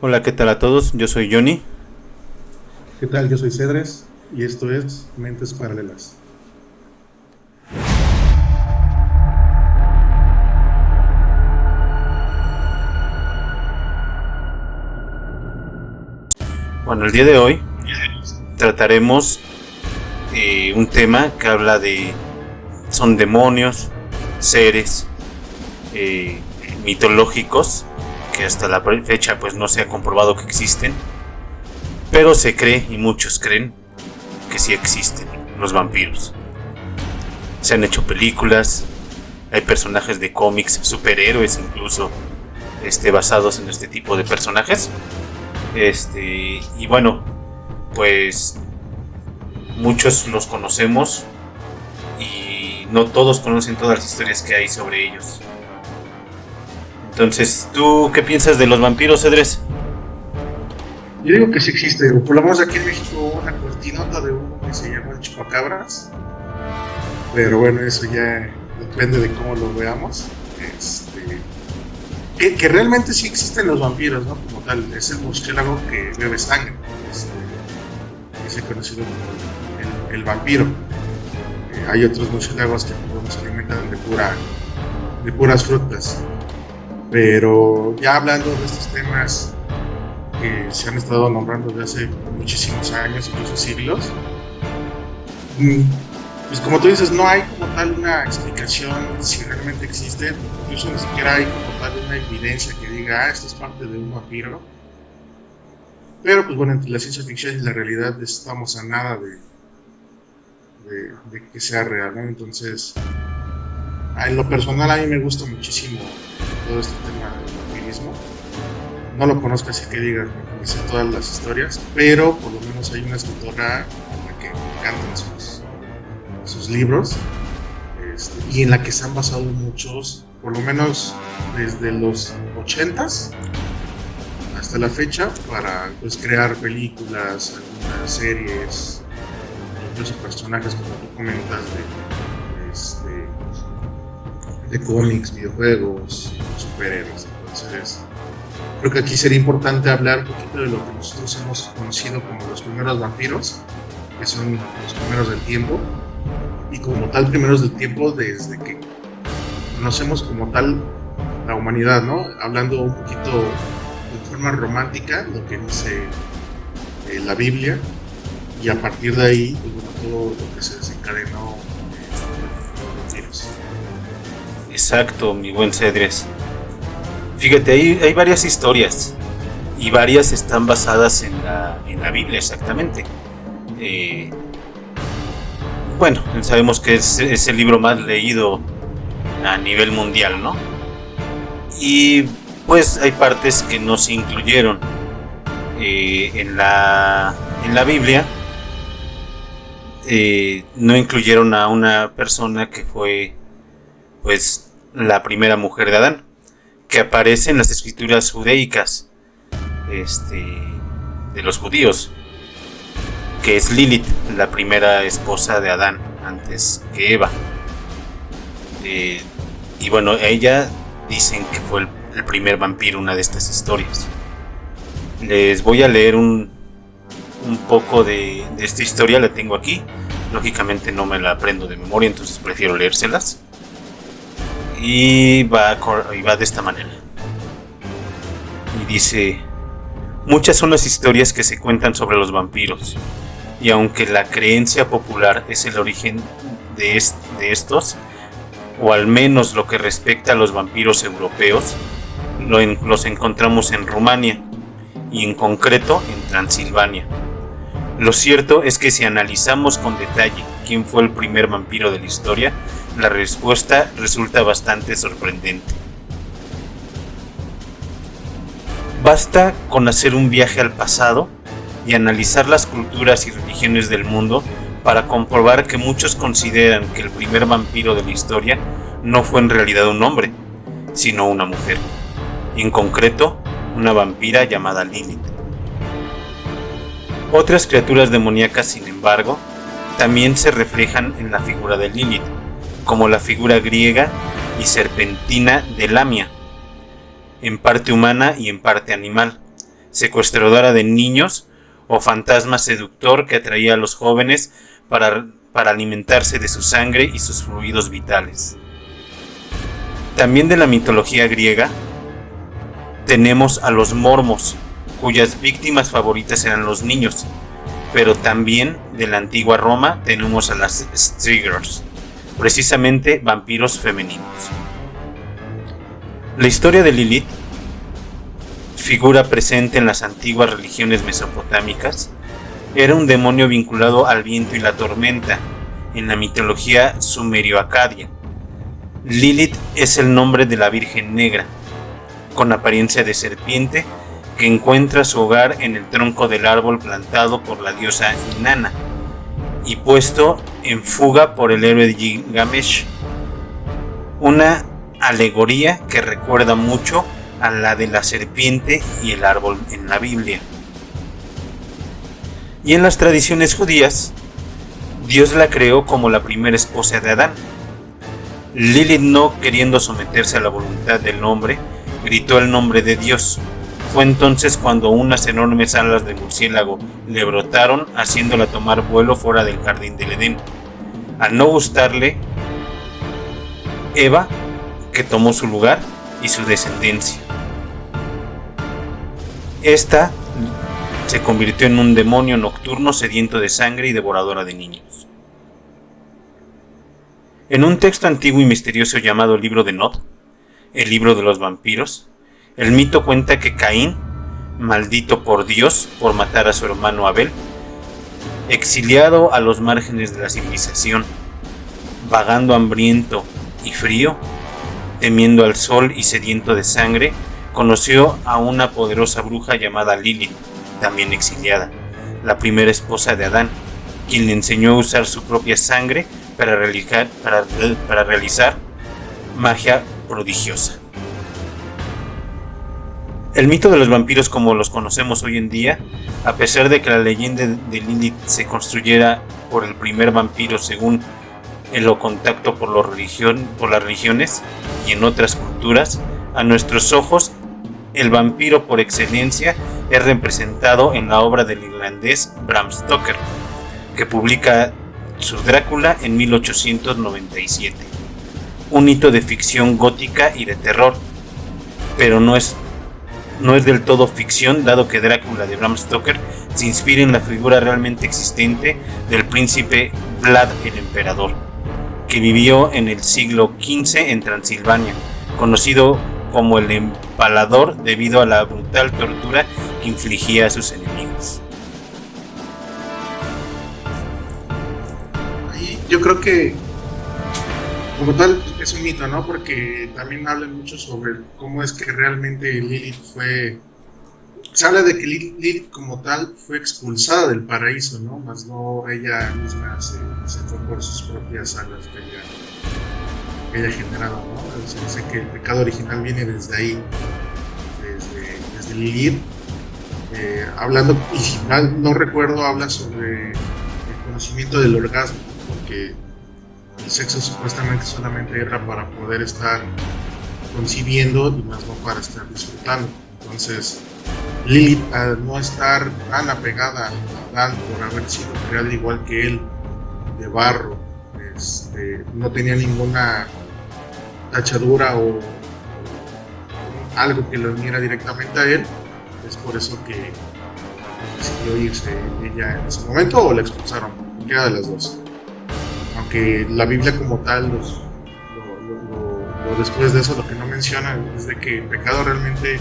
Hola, ¿qué tal a todos? Yo soy Johnny. ¿Qué tal? Yo soy Cedres y esto es Mentes Paralelas. Bueno, el día de hoy trataremos un tema que habla de... son demonios, seres eh, mitológicos que hasta la fecha pues no se ha comprobado que existen, pero se cree y muchos creen que sí existen los vampiros. Se han hecho películas, hay personajes de cómics, superhéroes incluso, basados en este tipo de personajes. Y bueno, pues muchos los conocemos y no todos conocen todas las historias que hay sobre ellos. Entonces, ¿tú qué piensas de los vampiros, Cedres? Yo digo que sí existe, o por lo menos aquí en México hubo una cortinota de uno que se llama el Chupacabras, pero bueno, eso ya depende de cómo lo veamos. Que realmente sí existen los vampiros, ¿no? Como tal, es el murciélago que bebe sangre, que es conocido como el vampiro. Hay otros murciélagos que se alimentan de puras frutas. Pero ya hablando de estos temas que se han estado nombrando desde hace muchísimos años, incluso siglos, mm, pues como tú dices, no hay como tal una explicación si realmente existe, incluso ni siquiera hay como tal una evidencia que diga, esto es parte de un vampiro. Pero pues bueno, entre la ciencia ficción y la realidad estamos a nada de que sea real, ¿no? Entonces, en lo personal a mí me gusta muchísimo todo este tema del vampirismo. No lo conozco así que diga, me sé todas las historias, pero por lo menos hay una escritora en la que me encantan sus libros, y en la que se han basado muchos, por lo menos desde los 80s hasta la fecha, para pues, crear películas, algunas series, incluso personajes como tú comentas de cómics, videojuegos, superhéroes. Entonces, creo que aquí sería importante hablar un poquito de lo que nosotros hemos conocido como los primeros vampiros, que son los primeros del tiempo, y como tal primeros del tiempo desde que conocemos como tal la humanidad, ¿no? Hablando un poquito de forma romántica, lo que dice la Biblia, y a partir de ahí, pues, bueno, todo lo que se desencadenó los vampiros. Exacto, mi buen Cedres. Fíjate, hay varias historias y varias están basadas en la Biblia, exactamente. Eh, bueno, sabemos que es el libro más leído a nivel mundial, ¿no? Y pues hay partes que no se incluyeron en la Biblia. No incluyeron a una persona que fue pues la primera mujer de Adán, que aparece en las escrituras judaicas de los judíos, que es Lilith, la primera esposa de Adán antes que Eva. Eh, y bueno, ella dicen que fue el primer vampiro, una de estas historias. Les voy a leer un poco de esta historia, la tengo aquí. Lógicamente no me la aprendo de memoria, entonces prefiero leérselas. Y va de esta manera. Y dice: muchas son las historias que se cuentan sobre los vampiros, y aunque la creencia popular es el origen de estos, o al menos lo que respecta a los vampiros europeos, los encontramos en Rumania, y en concreto en Transilvania. Lo cierto es que si analizamos con detalle quién fue el primer vampiro de la historia, la respuesta resulta bastante sorprendente. Basta con hacer un viaje al pasado y analizar las culturas y religiones del mundo para comprobar que muchos consideran que el primer vampiro de la historia no fue en realidad un hombre, sino una mujer, y en concreto una vampira llamada Lilith. Otras criaturas demoníacas, sin embargo, también se reflejan en la figura de Lilith, como la figura griega y serpentina de Lamia, en parte humana y en parte animal, secuestradora de niños o fantasma seductor que atraía a los jóvenes para alimentarse de su sangre y sus fluidos vitales. También de la mitología griega tenemos a los mormos, cuyas víctimas favoritas eran los niños, pero también de la antigua Roma tenemos a las Stryggers, precisamente vampiros femeninos. La historia de Lilith, figura presente en las antiguas religiones mesopotámicas, era un demonio vinculado al viento y la tormenta en la mitología sumerio-acadia. Lilith es el nombre de la Virgen Negra, con apariencia de serpiente, que encuentra su hogar en el tronco del árbol plantado por la diosa Inanna y puesto en fuga por el héroe Gilgamesh. Una alegoría que recuerda mucho a la de la serpiente y el árbol en la Biblia. Y en las tradiciones judías, Dios la creó como la primera esposa de Adán. Lilith, no queriendo someterse a la voluntad del hombre, gritó el nombre de Dios. Fue entonces cuando unas enormes alas de murciélago le brotaron, haciéndola tomar vuelo fuera del jardín del Edén. Al no gustarle Eva, que tomó su lugar y su descendencia. Esta se convirtió en un demonio nocturno sediento de sangre y devoradora de niños. En un texto antiguo y misterioso llamado Libro de Nod, el libro de los vampiros, el mito cuenta que Caín, maldito por Dios por matar a su hermano Abel, exiliado a los márgenes de la civilización, vagando hambriento y frío, temiendo al sol y sediento de sangre, conoció a una poderosa bruja llamada Lilith, también exiliada, la primera esposa de Adán, quien le enseñó a usar su propia sangre para realizar magia prodigiosa. El mito de los vampiros como los conocemos hoy en día, a pesar de que la leyenda de Lilith se construyera por el primer vampiro según el contacto por las religiones y en otras culturas, a nuestros ojos el vampiro por excelencia es representado en la obra del irlandés Bram Stoker, que publica su Drácula en 1897, un hito de ficción gótica y de terror, pero no es del todo ficción, dado que Drácula de Bram Stoker se inspira en la figura realmente existente del príncipe Vlad el Emperador, que vivió en el siglo XV en Transilvania, conocido como el Empalador debido a la brutal tortura que infligía a sus enemigos. Ahí yo creo que como tal es un mito, ¿no? Porque también hablan mucho sobre cómo es que realmente Lilith fue... Se habla de que Lilith como tal fue expulsada del paraíso, ¿no? Más no ella misma se fue por sus propias alas que ella generado, ¿no? Se dice que el pecado original viene desde ahí, desde Lilith. Hablando, y si mal no recuerdo, habla sobre el conocimiento del orgasmo, porque el sexo supuestamente solamente era para poder estar concibiendo y más no para estar disfrutando. Entonces Lilith, al no estar tan apegada a Adán por haber sido creada igual que él, de barro, no tenía ninguna tachadura o algo que lo uniera directamente a él. Es por eso que decidió irse ella en ese momento, o la expulsaron, cualquiera de las dos. Aunque la Biblia como tal, después de eso, lo que no menciona es de que el pecado realmente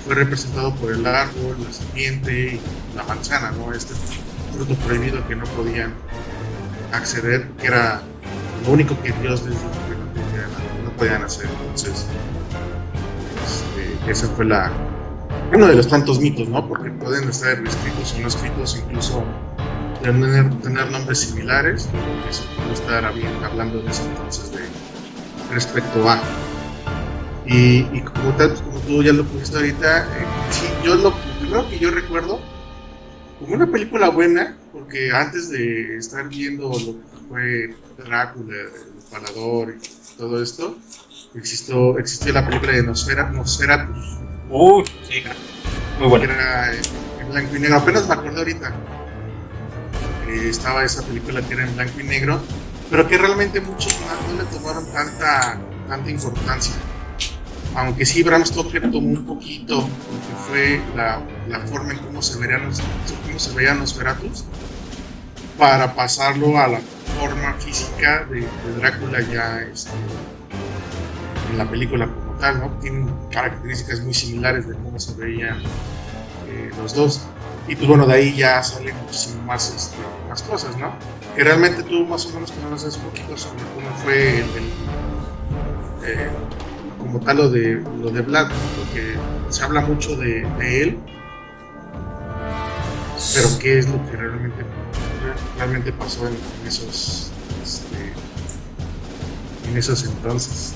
fue representado por el árbol, la serpiente y la manzana, ¿no? Este fruto prohibido que no podían acceder, que era lo único que Dios les dijo que no podían hacer. Entonces, esa fue uno de los tantos mitos, ¿no? Porque pueden estar escritos o no escritos, incluso tener nombres similares, eso puede estar hablando de eso entonces respecto a. Y como tal, pues, como tú ya lo pusiste ahorita, sí, yo lo primero que yo recuerdo como una película buena, porque antes de estar viendo lo que fue Drácula, el Empalador y todo esto, existió la película de Nosferatu. Uy, sí. Muy bueno. Que era en blanco y negro. Apenas me acordé ahorita. Estaba esa película que era en blanco y negro, pero que realmente muchos no le tomaron tanta importancia. Aunque sí, Bram Stoker tomó un poquito lo que fue la forma en cómo se veían Nosferatus, para pasarlo a la forma física de Drácula ya en la película como tal, ¿no? Tienen características muy similares de cómo se veían los dos. Y pues bueno, de ahí ya salen muchísimo más cosas, ¿no? Que realmente tú más o menos conoces un poquito sobre cómo fue como tal lo de Vlad, porque se habla mucho de él, pero qué es lo que realmente pasó en esos entonces.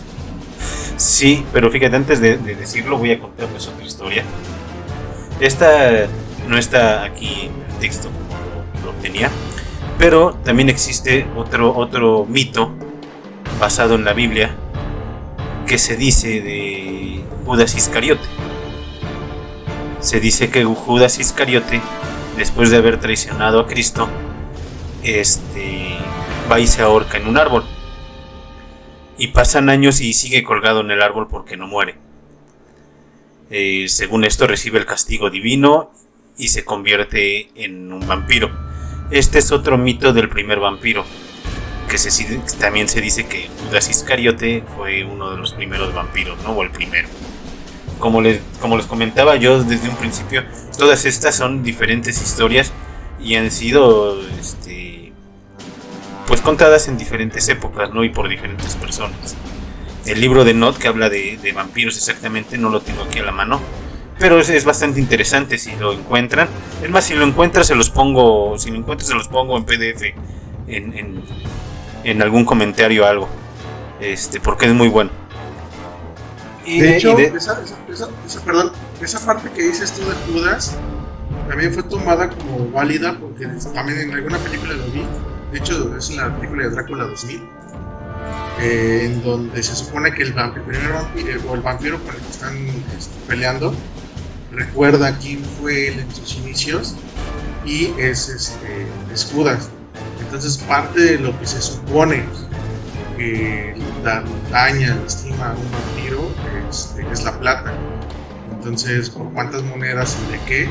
Sí, pero fíjate, antes de decirlo voy a contarles otra historia. Esta no está aquí en el texto como lo tenía, pero también existe otro mito basado en la Biblia que se dice de Judas Iscariote. Se dice que Judas Iscariote, después de haber traicionado a Cristo, va y se ahorca en un árbol. Y pasan años y sigue colgado en el árbol porque no muere. Según esto, recibe el castigo divino y se convierte en un vampiro. Este es otro mito del primer vampiro, que también se dice que Judas Iscariote fue uno de los primeros vampiros, ¿no? O el primero. Como les comentaba yo desde un principio, todas estas son diferentes historias y han sido pues contadas en diferentes épocas, ¿no? Y por diferentes personas. El libro de Nod, que habla de vampiros exactamente, no lo tengo aquí a la mano, pero es bastante interesante si lo encuentran. Es más, si lo encuentras se los pongo en PDF en algún comentario o algo, porque es muy bueno. De hecho, esa parte que dices tú de Judas también fue tomada como válida, porque también en alguna película lo vi. De hecho, es la película de Drácula 2000, en donde se supone que el primer vampiro, o el vampiro con el que están peleando, recuerda quién fue él en sus inicios, y es Judas. Entonces, parte de lo que se supone que daña, lastima a un vampiro es la plata. Entonces, ¿por cuántas monedas y de qué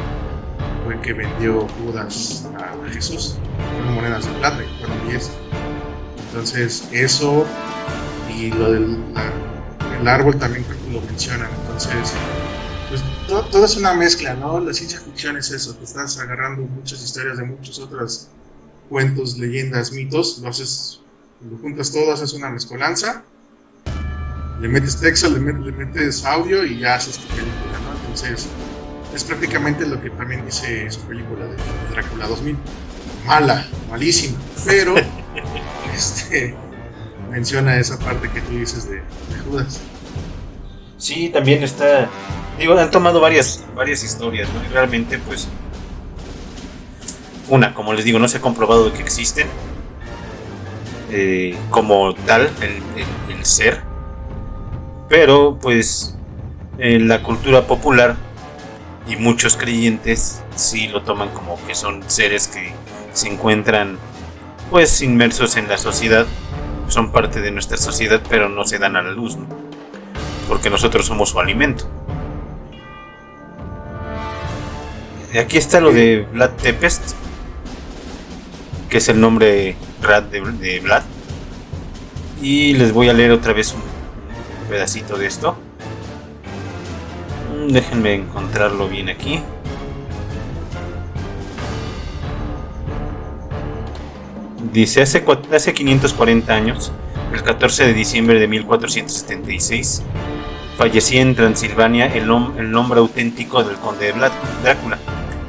fue que vendió Judas a Jesús? Fueron monedas de plata, y fueron 10. Entonces, eso y lo del el árbol también creo que lo mencionan. Entonces, pues todo es una mezcla, ¿no? La ciencia ficción es eso, te estás agarrando muchas historias de muchos otros cuentos, leyendas, mitos, lo juntas todo, haces una mezcolanza, le metes texto, le metes audio y ya haces tu película, ¿no? Entonces, es prácticamente lo que también dice su película de Drácula 2000. Malísima, pero menciona esa parte que tú dices de Judas. Sí, también está, han tomado varias historias, ¿no? Y realmente, pues, como les digo, no se ha comprobado que existen como tal el ser, pero pues en la cultura popular y muchos creyentes sí lo toman como que son seres que se encuentran pues inmersos en la sociedad, son parte de nuestra sociedad, pero no se dan a la luz, ¿no? Porque nosotros somos su alimento. Aquí está lo de Vlad Tepes, que es el nombre real de Vlad, y les voy a leer otra vez un pedacito de esto. Déjenme encontrarlo bien aquí. Dice, hace 540 años, el 14 de diciembre de 1476, fallecía en Transilvania el nombre auténtico del conde de Drácula,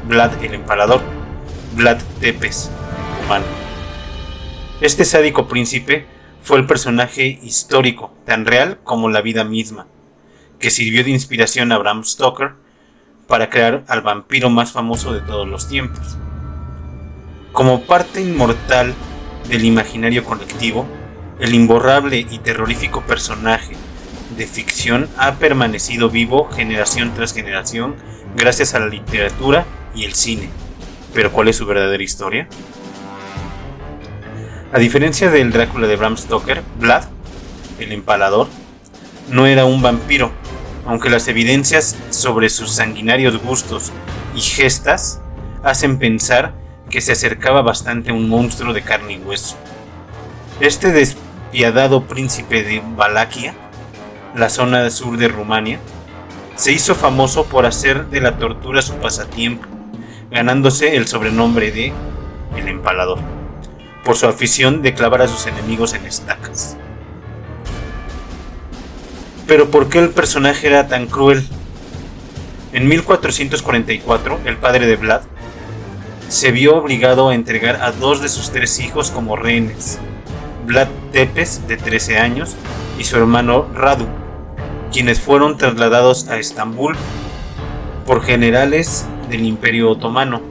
Vlad el Empalador, Vlad Tepes, humano. Este sádico príncipe fue el personaje histórico, tan real como la vida misma, que sirvió de inspiración a Bram Stoker para crear al vampiro más famoso de todos los tiempos. Como parte inmortal del imaginario colectivo, el imborrable y terrorífico personaje de ficción ha permanecido vivo generación tras generación gracias a la literatura y el cine. Pero ¿cuál es su verdadera historia? A diferencia del Drácula de Bram Stoker, Vlad, el Empalador, no era un vampiro, aunque las evidencias sobre sus sanguinarios gustos y gestas hacen pensar que se acercaba bastante a un monstruo de carne y hueso. Este despiadado príncipe de Valaquia, la zona sur de Rumania, se hizo famoso por hacer de la tortura su pasatiempo, ganándose el sobrenombre de El Empalador, por su afición de clavar a sus enemigos en estacas. Pero ¿por qué el personaje era tan cruel? En 1444, el padre de Vlad se vio obligado a entregar a 2 de sus 3 hijos como rehenes, Vlad Tepes, de 13 años, y su hermano Radu, quienes fueron trasladados a Estambul por generales del Imperio Otomano.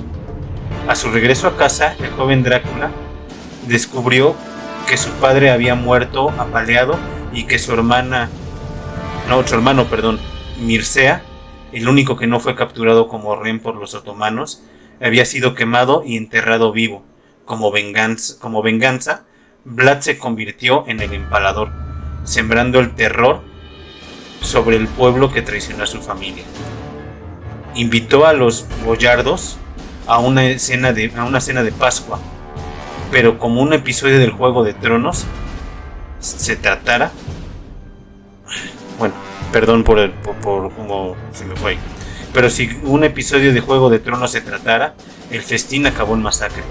A su regreso a casa, el joven Drácula descubrió que su padre había muerto apaleado y que su hermano, Mircea, el único que no fue capturado como rehén por los otomanos, había sido quemado y enterrado vivo. Como venganza, Vlad se convirtió en el Empalador, sembrando el terror sobre el pueblo que traicionó a su familia. Invitó a los boyardos a una cena de Pascua, pero como un episodio del Juego de Tronos se tratara, perdón por cómo se me fue, pero si un episodio de Juego de Tronos se tratara, el festín acabó en masacre.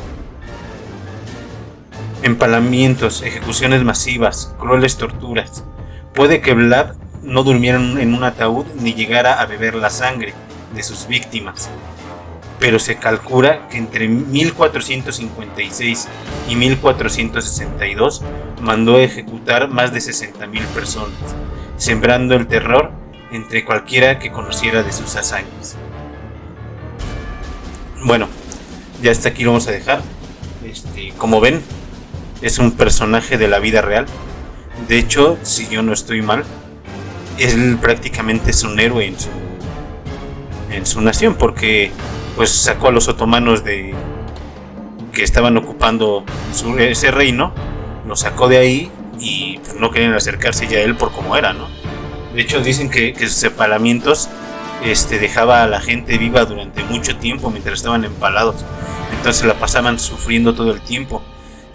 Empalamientos, ejecuciones masivas, crueles torturas. Puede que Vlad no durmiera en un ataúd ni llegara a beber la sangre de sus víctimas, pero se calcula que entre 1456 y 1462 mandó ejecutar más de 60,000 personas, sembrando el terror entre cualquiera que conociera de sus hazañas. Bueno, ya hasta aquí lo vamos a dejar. Como ven, es un personaje de la vida real. De hecho, si yo no estoy mal, él prácticamente es un héroe en su nación, porque pues sacó a los otomanos que estaban ocupando ese reino, los sacó de ahí y pues, no querían acercarse ya a él por cómo era, ¿no? De hecho dicen que sus empalamientos dejaba a la gente viva durante mucho tiempo mientras estaban empalados, entonces la pasaban sufriendo todo el tiempo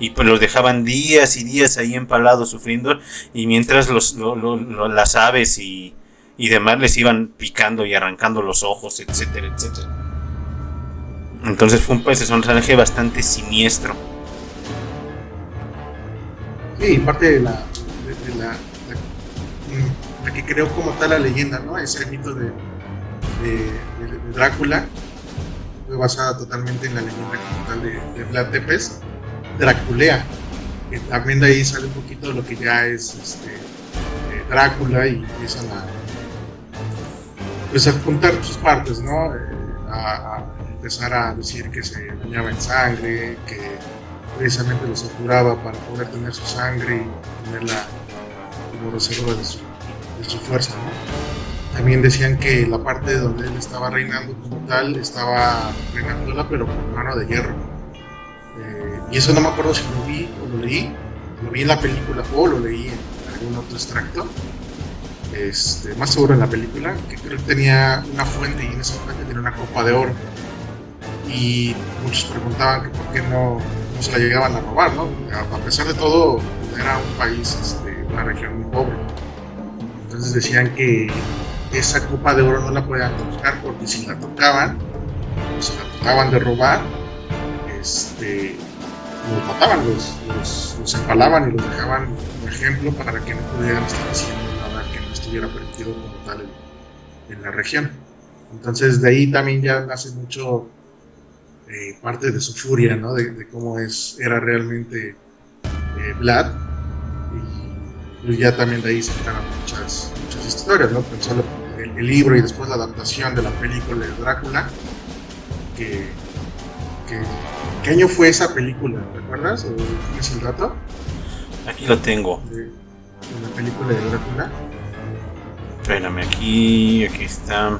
y pues los dejaban días y días ahí empalados sufriendo, y mientras las aves y demás les iban picando y arrancando los ojos, etcétera, etcétera. Entonces fue un personaje bastante siniestro. Sí, parte de la que creó como tal la leyenda, ¿no? Ese mito de Drácula fue basada totalmente en la leyenda como tal de Vlad Tepes, Draculea, que también de ahí sale un poquito de lo que ya es Drácula, y empiezan a juntar sus partes, ¿no? A empezar a decir que se bañaba en sangre, que precisamente los torturaba para poder tener su sangre y tenerla como reserva de su fuerza, ¿no? También decían que la parte donde él estaba reinando como tal, estaba reinándola pero con mano de hierro. Y eso no me acuerdo si lo vi o lo leí en la película o lo leí en algún otro extracto. Más seguro en la película, que creo que tenía una fuente, y en esa fuente tenía una copa de oro, y muchos preguntaban que por qué no se la llegaban a robar, ¿no? A pesar de todo, era un país, una región muy pobre. Entonces decían que esa copa de oro no la podían tocar, porque si la tocaban, o si la trataban de robar, los mataban, los empalaban y los dejaban como ejemplo para que no pudieran estar haciendo nada que no estuviera permitido como tal en la región. Entonces de ahí también ya nace mucho parte de su furia, ¿no? De cómo era realmente Vlad, y ya también de ahí se sacaron muchas historias, ¿no? Pensó el libro y después la adaptación de la película de Drácula, ¿qué año fue esa película? ¿Recuerdas? ¿O tienes el dato? Aquí lo tengo. De la película de Drácula. Espérame, aquí está.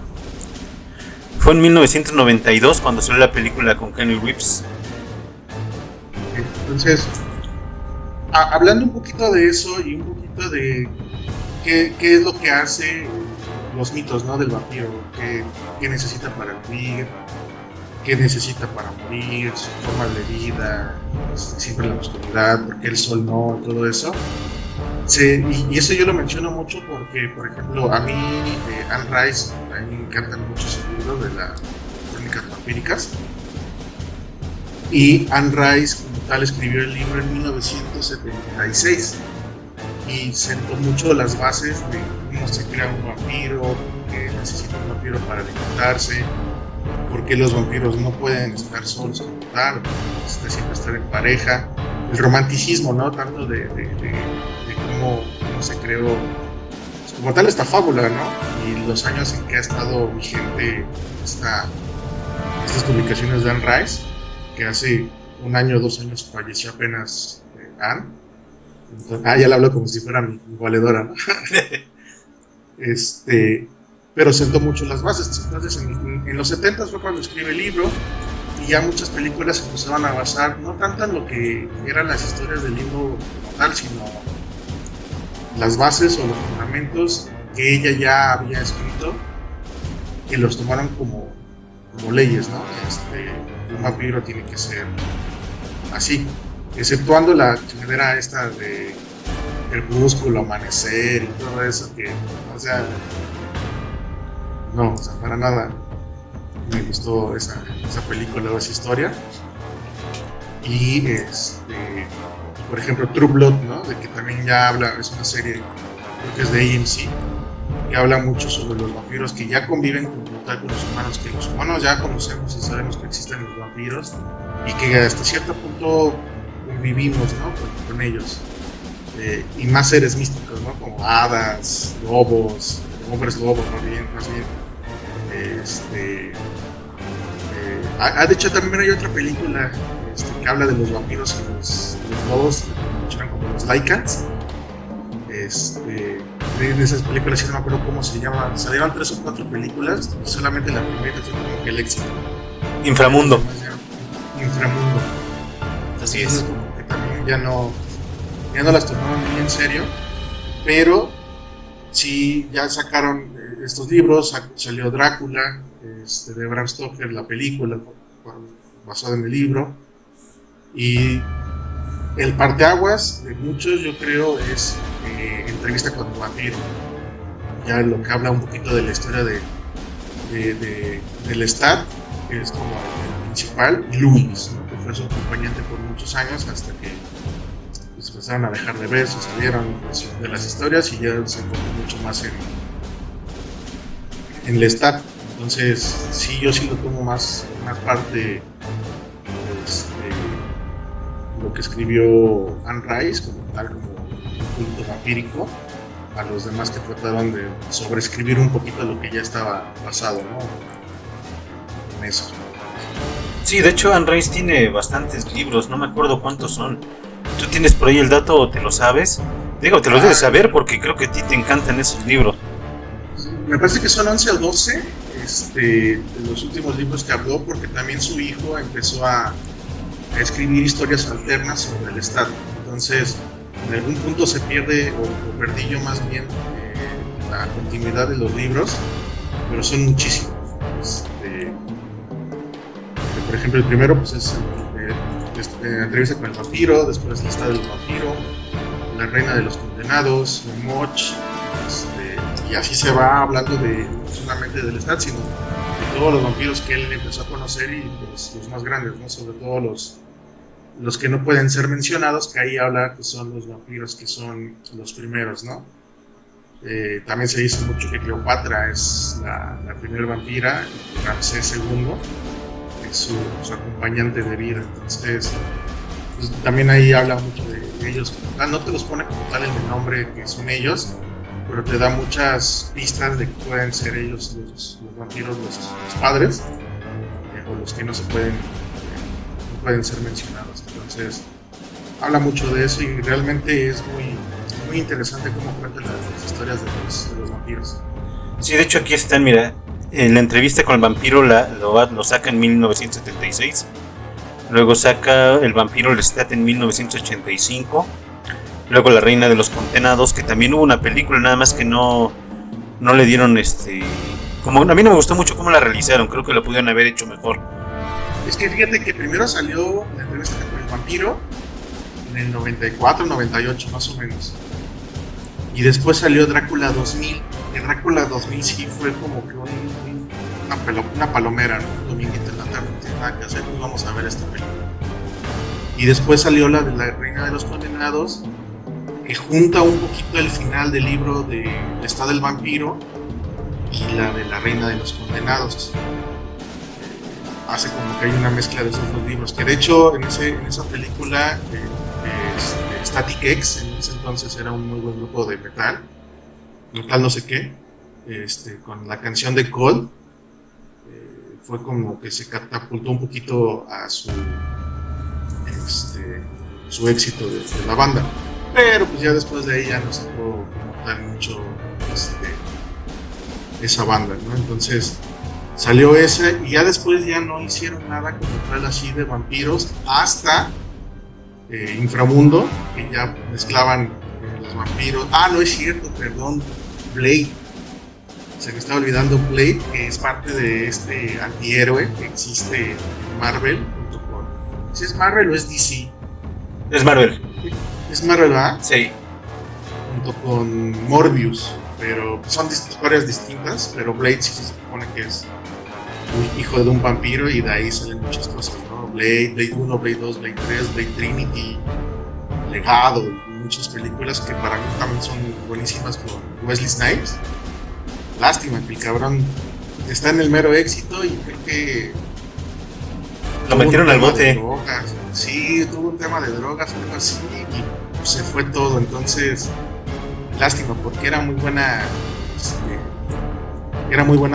Fue en 1992 cuando salió la película con Keanu Reeves. Entonces, hablando un poquito de eso y un poquito de qué es lo que hace los mitos, ¿no? Del vampiro, qué necesita para vivir, qué necesita para morir, su forma de vida, siempre en la oscuridad, porque el sol no, todo eso. Sí, y eso yo lo menciono mucho porque, por ejemplo, a mí, Anne Rice, a mí me encantan mucho sus libros de las crónicas vampíricas. Y Anne Rice, como tal, escribió el libro en 1976 y sentó mucho las bases de cómo se crea un vampiro, que necesita un vampiro para alimentarse, porque los vampiros no pueden estar solos como tal, necesitan siempre estar en pareja, el romanticismo, ¿no? Tanto de cómo se creó, pues, como tal, esta fábula, ¿no? Y los años en que ha estado vigente estas publicaciones de Anne Rice, que hace 1 año o 2 años falleció apenas Anne. Entonces, ya le hablo como si fuera mi valedora, ¿no? Pero sentó mucho las bases. Entonces, en los 70 fue cuando escribe el libro y ya muchas películas se empezaban a basar no tanto en lo que eran las historias del libro como tal, sino las bases o los fundamentos que ella ya había escrito, que los tomaron como leyes, ¿no? Un vampiro tiene que ser así, exceptuando la chingadera esta de Crepúsculo, Amanecer y todo eso, que, o sea, para nada me gustó esa película o esa historia. Y por ejemplo, True Blood, ¿no? De que también ya habla, es una serie, creo que es de AMC, que habla mucho sobre los vampiros que ya conviven como tal con los humanos, que los humanos ya conocemos y sabemos que existen los vampiros y que hasta cierto punto convivimos, ¿no? con ellos. Y más seres místicos, ¿no? Como hadas, lobos, hombres lobos, más bien. De hecho, también hay otra película que habla de los vampiros y los lobos, que se como los Lycans. De esas películas, no me acuerdo cómo se llaman, salieron 3 o 4 películas, y solamente la primera fue como que el éxito. Inframundo. Así es. Como que también ya no las tomaron muy en serio, pero sí ya sacaron estos libros, salió Drácula, de Bram Stoker, la película basada en el libro, y el parteaguas de muchos, yo creo, es Entrevista con el vampiro, ya lo que habla un poquito de la historia del Lestat, que es como el principal, y Loomis, ¿no? Que fue su acompañante por muchos años hasta que pues, empezaron a dejar de ver, se salieron de las historias y ya se enfocó mucho más en Lestat. Entonces, sí, yo sí lo tomo más parte lo que escribió Anne Rice, como tal, como un culto vampírico, a los demás que trataron de sobreescribir un poquito lo que ya estaba basado, ¿no? En eso. Sí, de hecho, Anne Rice tiene bastantes libros, no me acuerdo cuántos son. ¿Tú tienes por ahí el dato o te lo sabes? Digo, te los debes saber porque creo que a ti te encantan esos libros. Me parece que son 11 o 12 de los últimos libros que habló, porque también su hijo empezó a escribir historias alternas sobre el Estado. Entonces, en algún punto se pierde, o perdí yo más bien, la continuidad de los libros, pero son muchísimos. Por ejemplo, el primero pues, es Entrevista con el vampiro, después el Estado del vampiro, La reina de los condenados, Moch, y así se va hablando no solamente del Estado, sino de todos los vampiros que él empezó a conocer y los más grandes, ¿no? Sobre todo los que no pueden ser mencionados, que ahí habla que son los vampiros que son los primeros, ¿no? También se dice mucho que Cleopatra es la primera vampira, y Ramsés II es su acompañante de vida. Entonces, pues, también ahí habla mucho de ellos. No te los pone como tal en el nombre que son ellos, pero te da muchas pistas de que pueden ser ellos los vampiros, los padres, o los que no pueden ser mencionados. Entonces, habla mucho de eso y realmente es muy interesante cómo cuentan las historias de los vampiros. Sí, de hecho aquí están, mira, En la entrevista con el vampiro lo saca en 1976. Luego saca El vampiro Lestat en 1985. Luego La reina de los condenados, que también hubo una película, nada más que no le dieron como a mí no me gustó mucho cómo la realizaron, creo que lo pudieron haber hecho mejor. Es que fíjate que primero salió la entrevista con el vampiro en el 94, 98 más o menos. Y después salió Drácula 2000. Que Drácula 2000 sí fue como que una palomera, ¿no? Un dominguito en la tarde, no tiene nada que hacer, pues vamos a ver esta película. Y después salió la de La reina de los condenados, que junta un poquito el final del libro de Lestat del vampiro y la de La reina de los condenados. Hace como que hay una mezcla de esos dos libros, que de hecho en esa película Static X en ese entonces era un muy buen grupo de metal no sé qué, con la canción de Cold, fue como que se catapultó un poquito a su éxito de la banda, pero pues ya después de ahí ya no se pudo notar mucho esa banda, ¿no? Entonces salió ese y ya después ya no hicieron nada como tal así de vampiros hasta Inframundo, que ya mezclaban los vampiros. No es cierto, perdón, Blade. Se me estaba olvidando Blade, que es parte de este antihéroe que existe en Marvel, junto con... ¿Si es Marvel o es DC? Es Marvel. Es Marvel, ¿verdad? Sí. Junto con Morbius, pero son historias distintas, pero Blade sí se supone que es un hijo de un vampiro y de ahí salen muchas cosas, ¿no? Blade 1, Blade 2, Blade 3, Blade Trinity, Legado, muchas películas que para mí también son buenísimas con Wesley Snipes. Lástima que el cabrón está en el mero éxito y creo que lo metieron al bote. Sí, tuvo un tema de drogas, algo así, y se fue todo. Entonces, lástima, porque era muy buena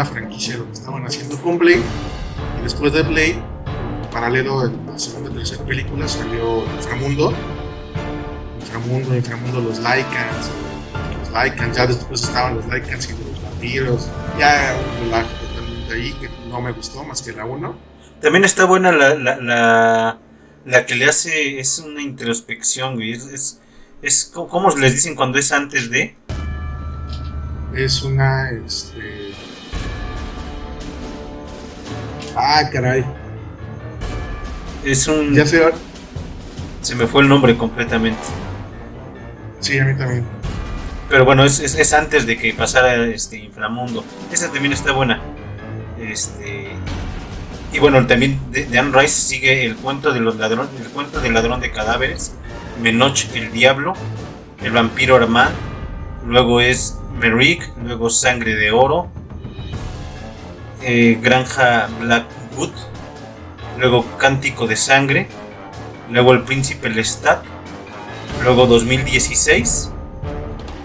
franquicia lo que estaban haciendo con Blade. Y después de Blade, paralelo en la segunda y tercera película, salió Inframundo, los Lycans, ya después estaban los Lycans y los vampiros, ya un relajo totalmente ahí que no me gustó más que la 1. También está buena la que le hace, es una introspección, güey, es ¿cómo les dicen cuando es antes de? Es una, caray. Es un... Ya sé. Se me fue el nombre completamente. Sí, a mí también. Pero bueno, es antes de que pasara Inframundo. Esa también está buena. Y bueno, también de Anne Rice sigue el cuento del ladrón de cadáveres, Menoch el diablo, el vampiro Armand, luego es Merrick, luego Sangre de oro, Granja Blackwood, luego Cántico de sangre, luego El príncipe Lestat, luego 2016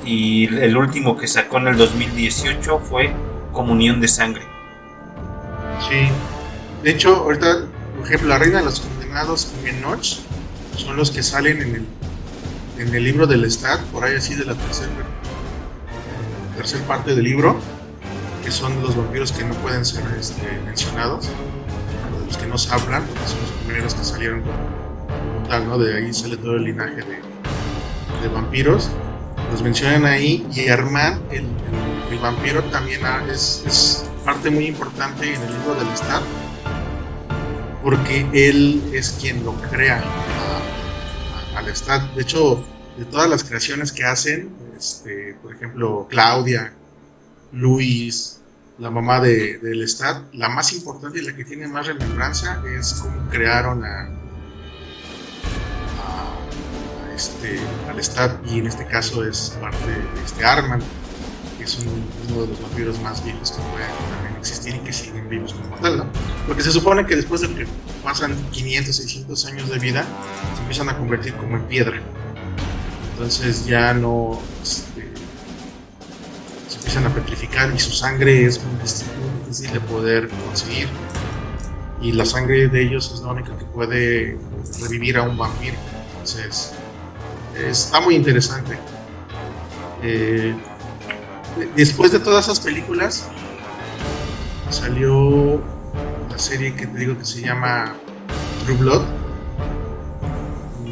y el último que sacó en el 2018 fue Comunión de sangre. Sí, de hecho ahorita por ejemplo La reina de los condenados y Menoch son los que salen en el libro del Lestat, por ahí así de la tercera parte del libro, que son los vampiros que no pueden ser mencionados, de los que no se hablan, porque son los primeros que salieron como tal, ¿no? De ahí sale todo el linaje de vampiros, los mencionan ahí. Y Armand, el vampiro, también es parte muy importante en el libro del Lestat, porque él es quien lo crea al Lestat. De hecho, de todas las creaciones que hacen, por ejemplo, Claudia, Luis, la mamá de Lestat, la más importante y la que tiene más remembranza es cómo crearon a Lestat, y en este caso es parte de Armand, que es uno de los vampiros más viejos que pueden también existir y que siguen vivos como tal, ¿no? Porque se supone que después de que pasan 500, 600 años de vida, se empiezan a convertir como en piedra. Entonces ya no se empiezan a petrificar y su sangre es muy difícil de poder conseguir. Y la sangre de ellos es la única que puede revivir a un vampiro. Entonces está muy interesante. Después de todas esas películas, salió la serie que te digo que se llama True Blood,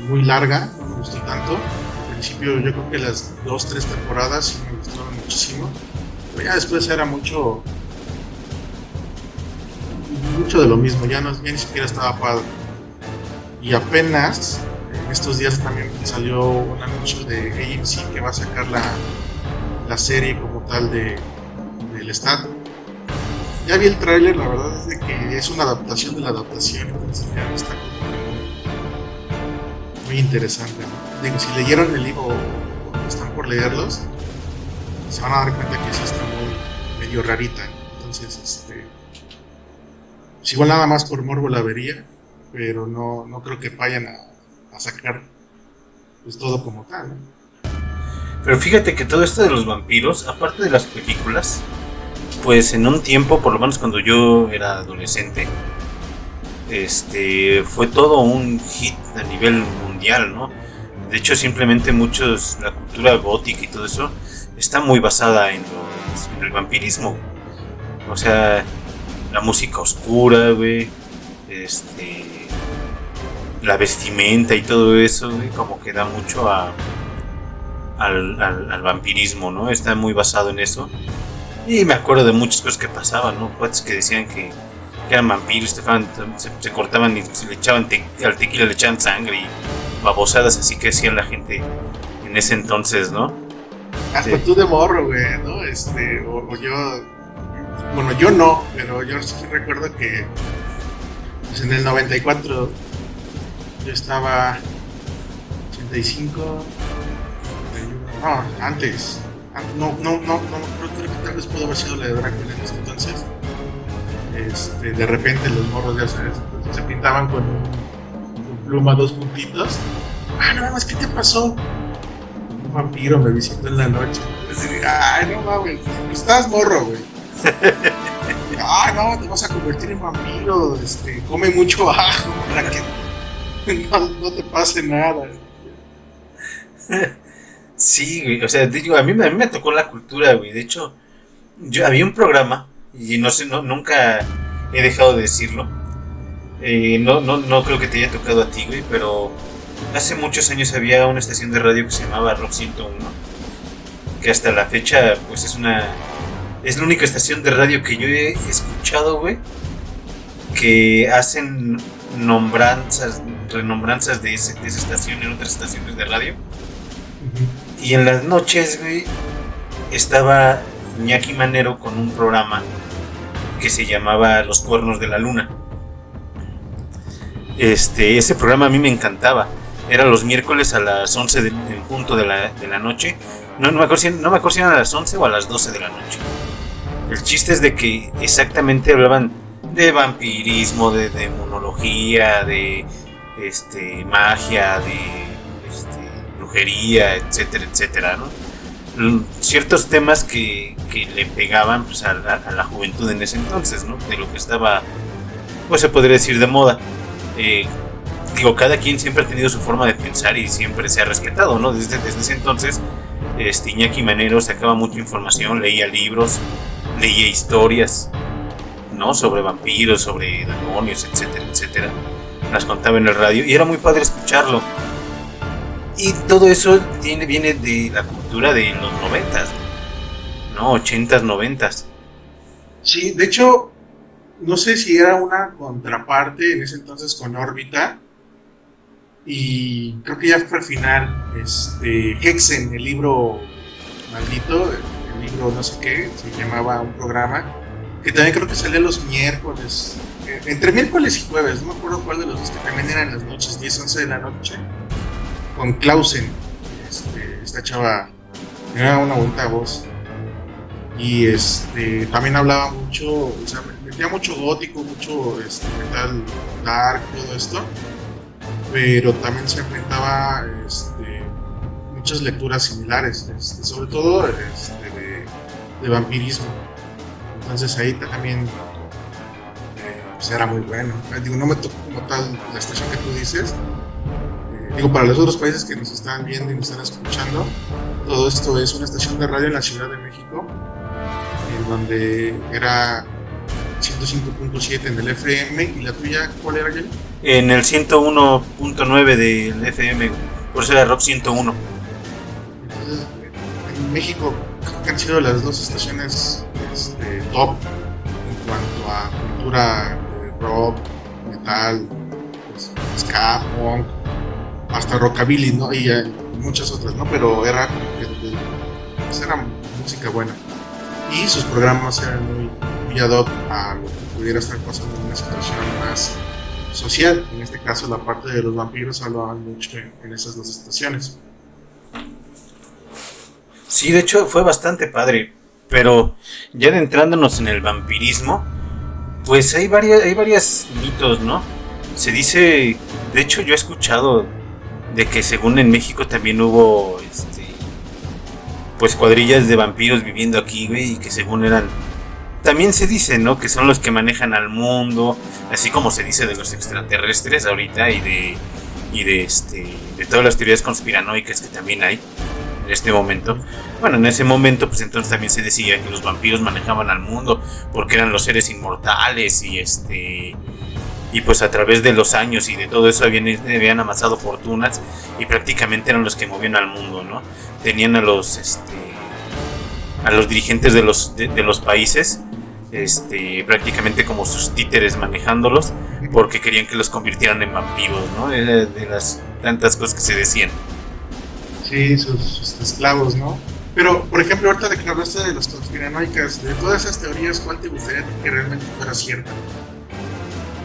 muy larga, no me gustó tanto. Al principio yo creo que las 2-3 temporadas sí me gustaron muchísimo, pero ya después era mucho de lo mismo, ya ni siquiera estaba padre. Y apenas en estos días también salió un anuncio de AMC que va a sacar la serie como tal del Stat. Ya vi el tráiler, la verdad es de que es una adaptación de la adaptación, entonces ya está muy interesante, ¿no? Digo, si leyeron el libro o están por leerlos, se van a dar cuenta que sí está muy medio rarita, entonces pues igual nada más por morbo la vería, pero no creo que vayan a sacar pues todo como tal, ¿no? Pero fíjate que todo esto de los vampiros, aparte de las películas, pues en un tiempo, por lo menos cuando yo era adolescente, fue todo un hit a nivel mundial, ¿no? De hecho, simplemente la cultura gótica y todo eso está muy basada en el vampirismo. O sea, la música oscura, güey, la vestimenta y todo eso, güey, como que da mucho al vampirismo, ¿no? Está muy basado en eso. Y me acuerdo de muchas cosas que pasaban, ¿no? Cuates que decían que eran vampiros, se cortaban y se le echaban al tequila, le echaban sangre y babosadas así que hacía la gente en ese entonces, ¿no? Hasta tú de morro, güey, ¿no? O yo, bueno, yo no, pero yo sí recuerdo que pues en el 94 yo estaba 85, 91, no, antes. No, creo que tal vez pudo haber sido la de Drácula en ese entonces. De repente los morros, ya sabes, se pintaban con pluma, 2 puntitos. Ah, no mames, ¿qué te pasó? Un vampiro me visitó en la noche. Ay, no mames, estabas morro, güey. Ah, no, te vas a convertir en vampiro, come mucho ajo para que no te pase nada. Sí, güey, o sea, digo, a mí me tocó la cultura, güey. De hecho, había un programa, y no sé, nunca he dejado de decirlo. No creo que te haya tocado a ti, güey, pero hace muchos años había una estación de radio que se llamaba Rock 101, que hasta la fecha, pues es la única estación de radio que yo he escuchado, güey, que hacen renombranzas de esa estación en otras estaciones de radio. Y en las noches, güey, estaba Iñaki Manero con un programa que se llamaba Los Cuernos de la Luna. Ese programa a mí me encantaba. Era los miércoles a las 11 en punto de la noche. No me acuerdo si eran a las 11 o a las 12 de la noche. El chiste es de que exactamente hablaban de vampirismo, de demonología, de magia, de brujería, etcétera, etcétera, ¿no? Ciertos temas que le pegaban pues, a la juventud en ese entonces, ¿no? De lo que estaba, pues se podría decir, de moda. Digo, cada quien siempre ha tenido su forma de pensar y siempre se ha respetado, ¿no? Desde ese entonces, Iñaki Manero sacaba mucha información, leía libros, leía historias, ¿no? Sobre vampiros, sobre demonios, etcétera, etcétera. Las contaba en el radio y era muy padre escucharlo. Y todo eso viene de la cultura de los 90s, ¿no? 80s, 90s. Sí, de hecho, no sé si era una contraparte en ese entonces con Órbita. Y creo que ya fue al final, Hexen, el libro maldito, el libro no sé qué, se llamaba un programa, que también creo que salía los miércoles, entre miércoles y jueves, no me acuerdo cuál de los dos, que también eran las noches, 10, 11 de la noche, con Clausen, esta chava, tenía una bonita voz, y también hablaba mucho, o sea, metía mucho gótico, mucho metal dark, todo esto, pero también se enfrentaba muchas lecturas similares, sobre todo de vampirismo. Entonces ahí también pues era muy bueno. Digo, no me tocó como tal la estación que tú dices. Digo, para los otros países que nos están viendo y nos están escuchando, todo esto es una estación de radio en la Ciudad de México, en donde era 105.7 en el FM. ¿Y la tuya cuál era, Jay? En el 101.9 del FM, por eso era Rock 101. Entonces, en México creo que han sido las dos estaciones top en cuanto a cultura rock, metal, pues, ska, punk, hasta rockabilly, ¿no? Y muchas otras, ¿no? Pero era pues era música buena. Y sus programas eran muy ad hoc a lo que pudiera estar pasando en una situación más social. En este caso, la parte de los vampiros hablaban mucho en esas dos estaciones. Sí, de hecho fue bastante padre, pero ya adentrándonos en el vampirismo, pues hay varias mitos, ¿no? Se dice, de hecho yo he escuchado de que según en México también hubo pues cuadrillas de vampiros viviendo aquí, güey, y que según eran, también se dice, ¿no? Que son los que manejan al mundo, así como se dice de los extraterrestres ahorita y de todas las teorías conspiranoicas que también hay en este momento. Bueno, en ese momento pues entonces también se decía que los vampiros manejaban al mundo porque eran los seres inmortales y pues a través de los años y de todo eso habían amasado fortunas y prácticamente eran los que movían al mundo, ¿no? Tenían a los dirigentes de los países prácticamente como sus títeres manejándolos porque querían que los convirtieran en vampiros, ¿no? Era de las tantas cosas que se decían. Sí, sus esclavos, ¿no? Pero, por ejemplo, ahorita de que hablaste de las conspiranoicas, de todas esas teorías, ¿cuál te gustaría que realmente fuera cierta?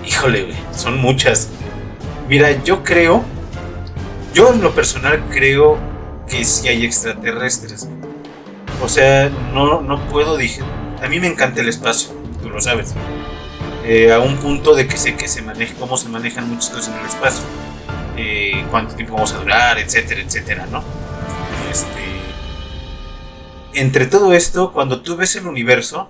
Híjole, güey, son muchas. Mira, yo en lo personal creo que sí hay extraterrestres. O sea, no puedo decir. A mí me encanta el espacio, tú lo sabes. A un punto de que sé que cómo se manejan muchas cosas en el espacio. Cuánto tiempo vamos a durar, etcétera, etcétera, ¿no? Entre todo esto, cuando tú ves el universo,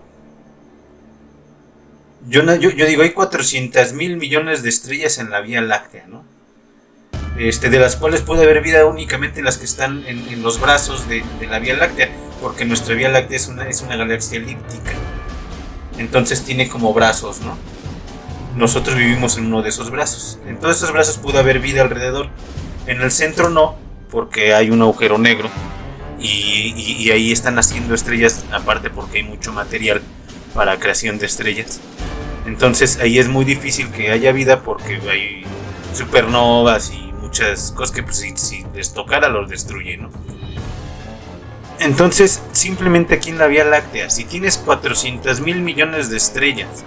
yo digo, hay 400,000 millones de estrellas en la Vía Láctea, ¿no? De las cuales puede haber vida únicamente en las que están en los brazos de la Vía Láctea, porque nuestra Vía Láctea es una galaxia elíptica, entonces tiene como brazos, ¿no? Nosotros vivimos en uno de esos brazos. En todos esos brazos pudo haber vida alrededor. En el centro no, porque hay un agujero negro y ahí están haciendo estrellas, aparte porque hay mucho material para creación de estrellas. Entonces ahí es muy difícil que haya vida porque hay supernovas y muchas cosas que pues, si les tocara los destruye, ¿no? Entonces simplemente aquí en la Vía Láctea, si tienes 400,000 millones de estrellas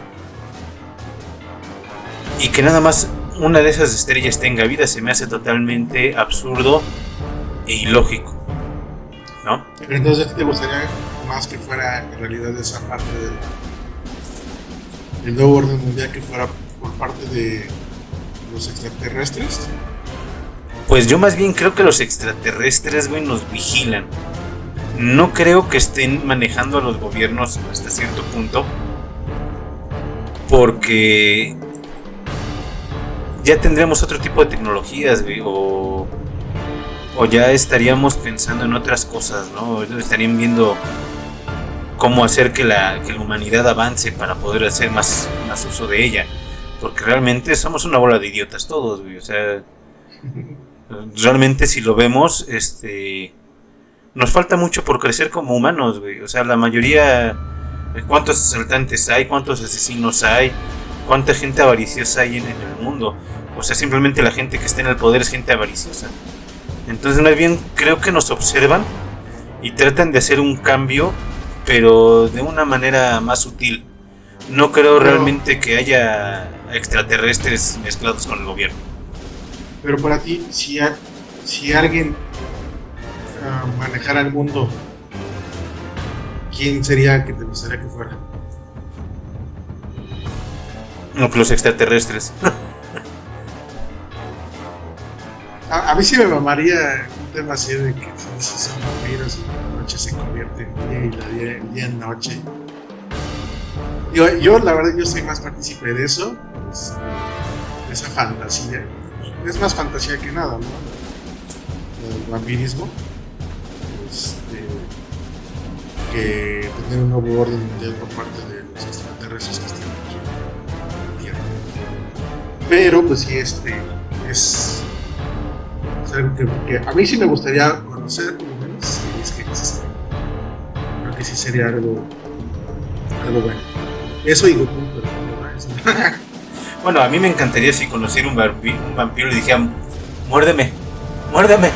y que nada más una de esas estrellas tenga vida, se me hace totalmente absurdo e ilógico, ¿no? Entonces, ¿a ti te gustaría más que fuera en realidad esa parte del nuevo orden mundial, que fuera por parte de los extraterrestres? Pues yo más bien creo que los extraterrestres, güey, nos vigilan. No creo que estén manejando a los gobiernos hasta cierto punto, porque ya tendríamos otro tipo de tecnologías, güey, o ya estaríamos pensando en otras cosas, ¿no? Estarían viendo cómo hacer que la humanidad avance para poder hacer más uso de ella, porque realmente somos una bola de idiotas todos, güey, o sea, realmente si lo vemos, nos falta mucho por crecer como humanos, güey, o sea, la mayoría, ¿cuántos asaltantes hay? ¿Cuántos asesinos hay? ¿Cuánta gente avariciosa hay en el mundo? O sea, simplemente la gente que está en el poder es gente avariciosa. Entonces, más bien, creo que nos observan y tratan de hacer un cambio, pero de una manera más sutil. No creo realmente que haya extraterrestres mezclados con el gobierno. Pero para ti, si alguien manejara el mundo, ¿quién sería que te gustaría que fuera? No, que los extraterrestres. A mí sí me mamaría un tema así de que si son vampiros y la noche se convierte en día y el día en noche. Yo la verdad, yo soy más partícipe de eso, pues, de esa fantasía. Es más fantasía que nada, ¿no? El vampirismo. Que tener un nuevo orden mundial por parte de los extraterrestres que están aquí. Pero pues sí, es algo que a mí sí me gustaría conocer, por lo menos, si es que existe. Creo que sí sería algo bueno. Eso y Goku, pero no es. Bueno, a mí me encantaría si conociera un vampiro y dijera, muérdeme, muérdeme.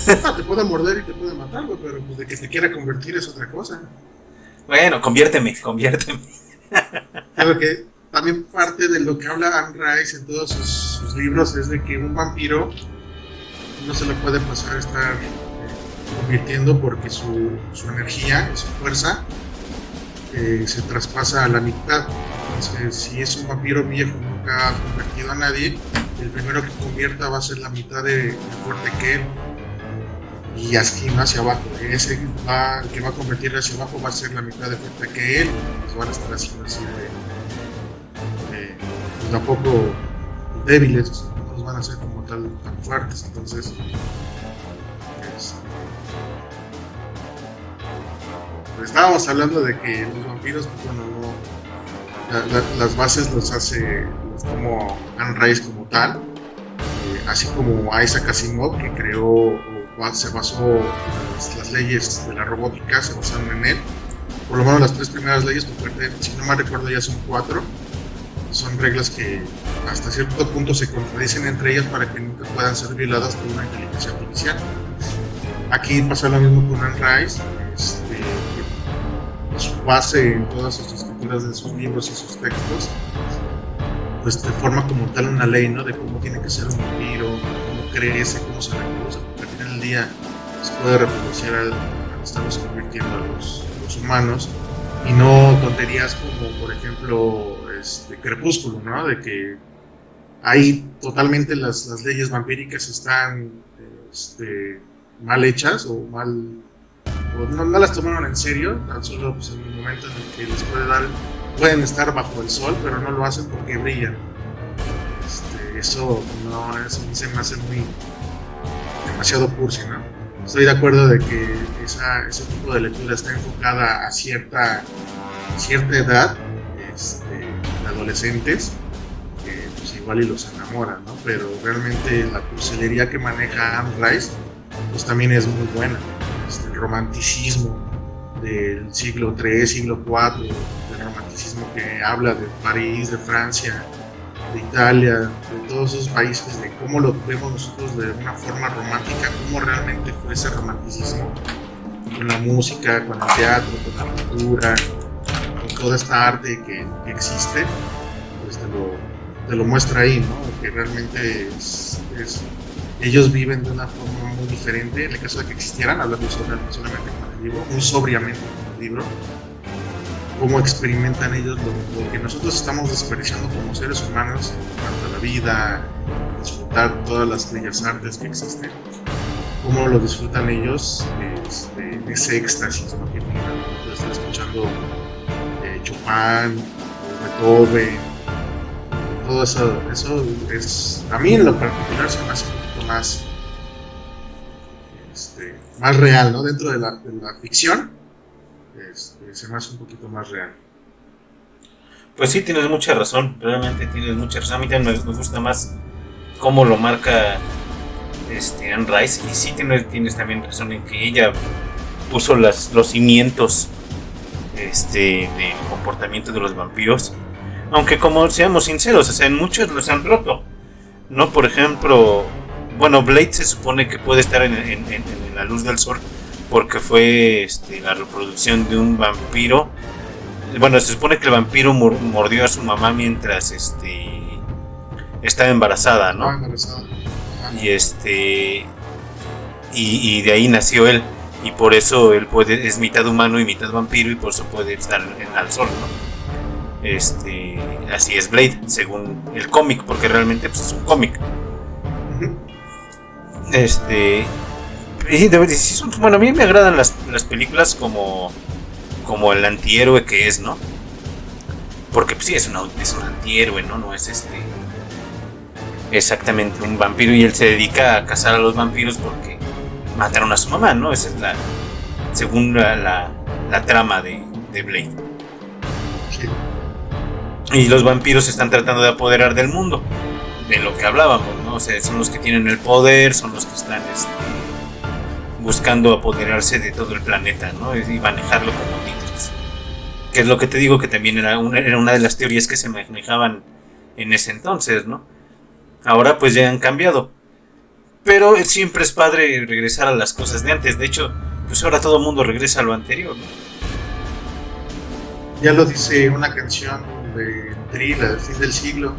Te puede morder y te puede matar, güey, pero pues de que te quiera convertir es otra cosa. Bueno, conviérteme. Creo que también parte de lo que habla Anne Rice en todos sus libros es de que un vampiro no se le puede pasar a estar convirtiendo porque su energía, su fuerza, se traspasa a la mitad. Entonces, si es un vampiro viejo, nunca ha convertido a nadie, el primero que convierta va a ser la mitad de fuerte que él. Y así no hacia abajo. El que va a convertir hacia abajo va a ser la mitad de fuerte que él. Pues van a estar haciendo así pues tampoco débiles, no van a ser como tan fuertes. Entonces, pues estábamos hablando de que los vampiros, pues bueno, las bases los hace como Anne Rice como tal, así como Isaac Asimov, que creó se basó las leyes de la robótica, se basaron en él. Por lo menos las 3 primeras leyes, porque si no mal recuerdo ya son 4. Son reglas que hasta cierto punto se contradicen entre ellas para que nunca puedan ser violadas por una inteligencia artificial. Aquí pasa lo mismo con Anne Rice. Su base en todas sus escrituras de sus libros y sus textos, pues te forma como tal una ley, ¿no? De cómo tiene que ser un vampiro, cómo crece, cómo se reproduce, porque al final del día se puede reproducir al estarnos convirtiendo a los humanos, y no tonterías como, por ejemplo, Crepúsculo, ¿no? De que ahí totalmente las leyes vampíricas están mal hechas o mal, o no las tomaron en serio, tan solo pues, en el momento en el que les pueden estar bajo el sol, pero no lo hacen porque brillan. Eso se me hace demasiado cursi, ¿no? Estoy de acuerdo de que ese tipo de lectura está enfocada a cierta edad, de adolescentes, que pues igual y los enamoran, ¿no? Pero realmente la cursilería que maneja Anne Rice pues también es muy buena. El romanticismo del siglo III, siglo IV, el romanticismo que habla de París, de Francia, de Italia, de todos esos países, de cómo lo vemos nosotros de una forma romántica, cómo realmente fue ese romanticismo con la música, con el teatro, con la pintura, con toda esta arte que existe, pues te lo muestra ahí, ¿no? Que realmente ellos viven de una forma muy diferente, en el caso de que existieran, hablando solamente con el libro, muy sobriamente con el libro, cómo experimentan ellos lo que nosotros estamos desperdiciando como seres humanos en cuanto a la vida, disfrutar todas las bellas artes que existen, cómo lo disfrutan ellos, ese éxtasis, ¿no? Que tienen cuando están escuchando Chopin, Beethoven, todo eso es, a mí en lo particular se me hace un poquito más real, ¿no? Dentro de la ficción, se me hace un poquito más real. Pues sí, tienes mucha razón, realmente tienes mucha razón. A mí también me gusta más cómo lo marca Anne Rice, y sí tienes también razón en que ella puso los cimientos del comportamiento de los vampiros, aunque como seamos sinceros, o sea, en muchos los han roto, ¿no? Por ejemplo, bueno, Blade se supone que puede estar en la luz del sol porque fue la reproducción de un vampiro. Bueno, se supone que el vampiro mordió a su mamá mientras estaba embarazada, ¿no? Embarazada. Y de ahí nació él, y por eso él es mitad humano y mitad vampiro, y por eso puede estar al sol, ¿no? Así es Blade, según el cómic, porque realmente pues, es un cómic. Bueno, a mí me agradan las películas como el antihéroe que es, ¿no? Porque pues sí, es un antihéroe, ¿no? No es exactamente un vampiro, y él se dedica a cazar a los vampiros porque mataron a su mamá, ¿no? Esa es según la trama de Blade. Sí. Y los vampiros se están tratando de apoderar del mundo, de lo que hablábamos, ¿no? O sea, son los que tienen el poder, son los que están buscando apoderarse de todo el planeta, ¿no? Y manejarlo como títeres. Que es lo que te digo, que también era una de las teorías que se manejaban en ese entonces, ¿no? Ahora pues ya han cambiado. Pero siempre es padre regresar a las cosas de antes. De hecho, pues ahora todo el mundo regresa a lo anterior, ¿no? Ya lo dice una canción de Tri, la del fin del siglo.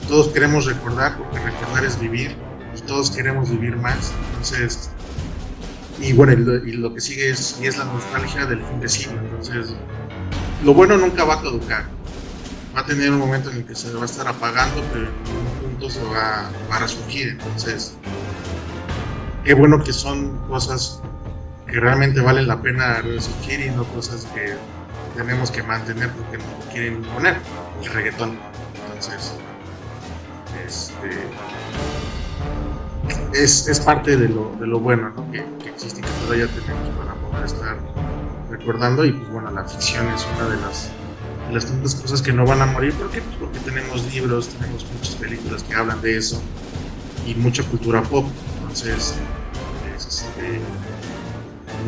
Todos queremos recordar, porque recordar es vivir, y todos queremos vivir más. Entonces, y bueno, y lo que sigue es la nostalgia del fin del siglo. Entonces, lo bueno nunca va a caducar. Va a tener un momento en el que se va a estar apagando, pero en un punto se va a resurgir. Entonces, qué bueno que son cosas que realmente valen la pena resurgir y no cosas que tenemos que mantener porque nos lo quieren imponer, el reggaetón. Entonces, es parte de lo bueno, ¿no? que existe y que todavía tenemos para poder estar recordando. Y pues bueno, la ficción es una de las tantas cosas que no van a morir. ¿Por qué? Pues porque tenemos libros, tenemos muchas películas que hablan de eso y mucha cultura pop. Entonces,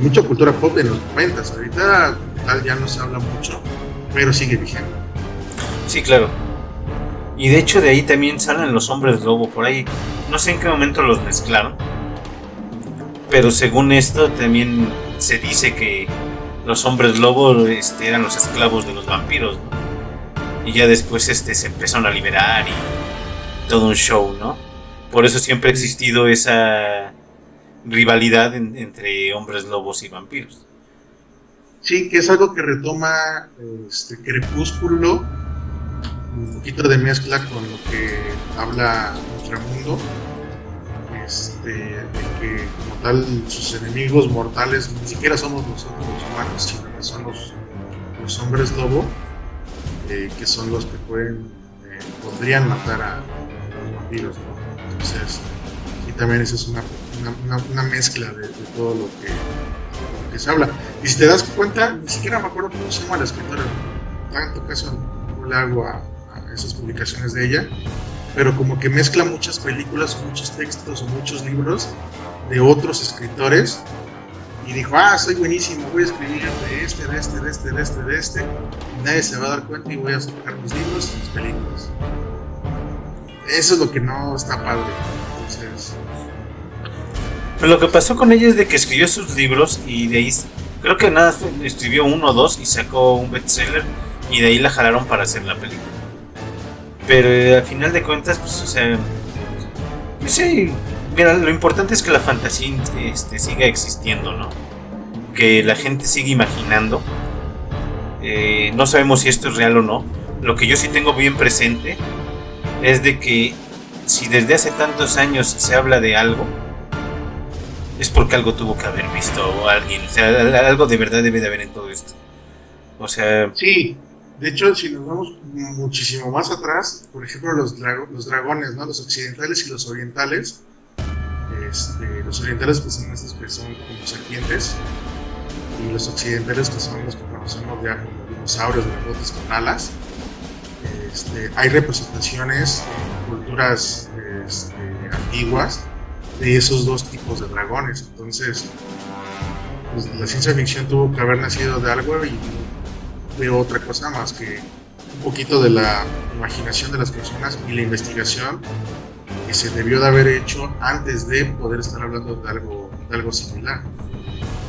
mucha cultura pop en los 90s. Ahorita ya no se habla mucho, pero sigue vigente. Sí, claro. Y de hecho de ahí también salen los hombres lobo por ahí. No sé en qué momento los mezclaron, pero según esto también se dice que los hombres lobo eran los esclavos de los vampiros, ¿no? Y ya después se empezaron a liberar y todo un show, ¿no? Por eso siempre ha existido esa rivalidad entre hombres lobos y vampiros. Sí, que es algo que retoma Crepúsculo, un poquito de mezcla con lo que habla Inframundo, de que como tal sus enemigos mortales ni siquiera somos nosotros los humanos, sino que son los hombres lobo, que son los que podrían matar a los vampiros, ¿no? Entonces, y también esa es una mezcla de todo lo que se habla. Y si te das cuenta, ni siquiera me acuerdo cómo se llama la escritora, tanto caso no le hago a esas publicaciones de ella, pero como que mezcla muchas películas, muchos textos o muchos libros de otros escritores y dijo, soy buenísimo, voy a escribir de este, y nadie se va a dar cuenta y voy a sacar mis libros y mis películas. Eso es lo que no está padre. Entonces, pero lo que pasó con ella es de que escribió sus libros y de ahí creo que nada, escribió 1 o 2 y sacó un bestseller y de ahí la jalaron para hacer la película. Pero al final de cuentas, pues, o sea, no sé, mira, lo importante es que la fantasía siga existiendo, ¿no? Que la gente siga imaginando. No sabemos si esto es real o no. Lo que yo sí tengo bien presente es de que si desde hace tantos años se habla de algo, es porque algo tuvo que haber visto alguien. O sea, algo de verdad debe de haber en todo esto. O sea, sí. De hecho, si nos vamos muchísimo más atrás, por ejemplo, los dragones, ¿no? Los occidentales y los orientales. Los orientales pues son estos que son como serpientes, y los occidentales que son los que conocemos ya como dinosaurios grandotes con alas. Hay representaciones en culturas antiguas de esos dos tipos de dragones. Entonces, pues, la ciencia ficción tuvo que haber nacido de algo y veo otra cosa más que un poquito de la imaginación de las personas y la investigación que se debió de haber hecho antes de poder estar hablando de algo similar.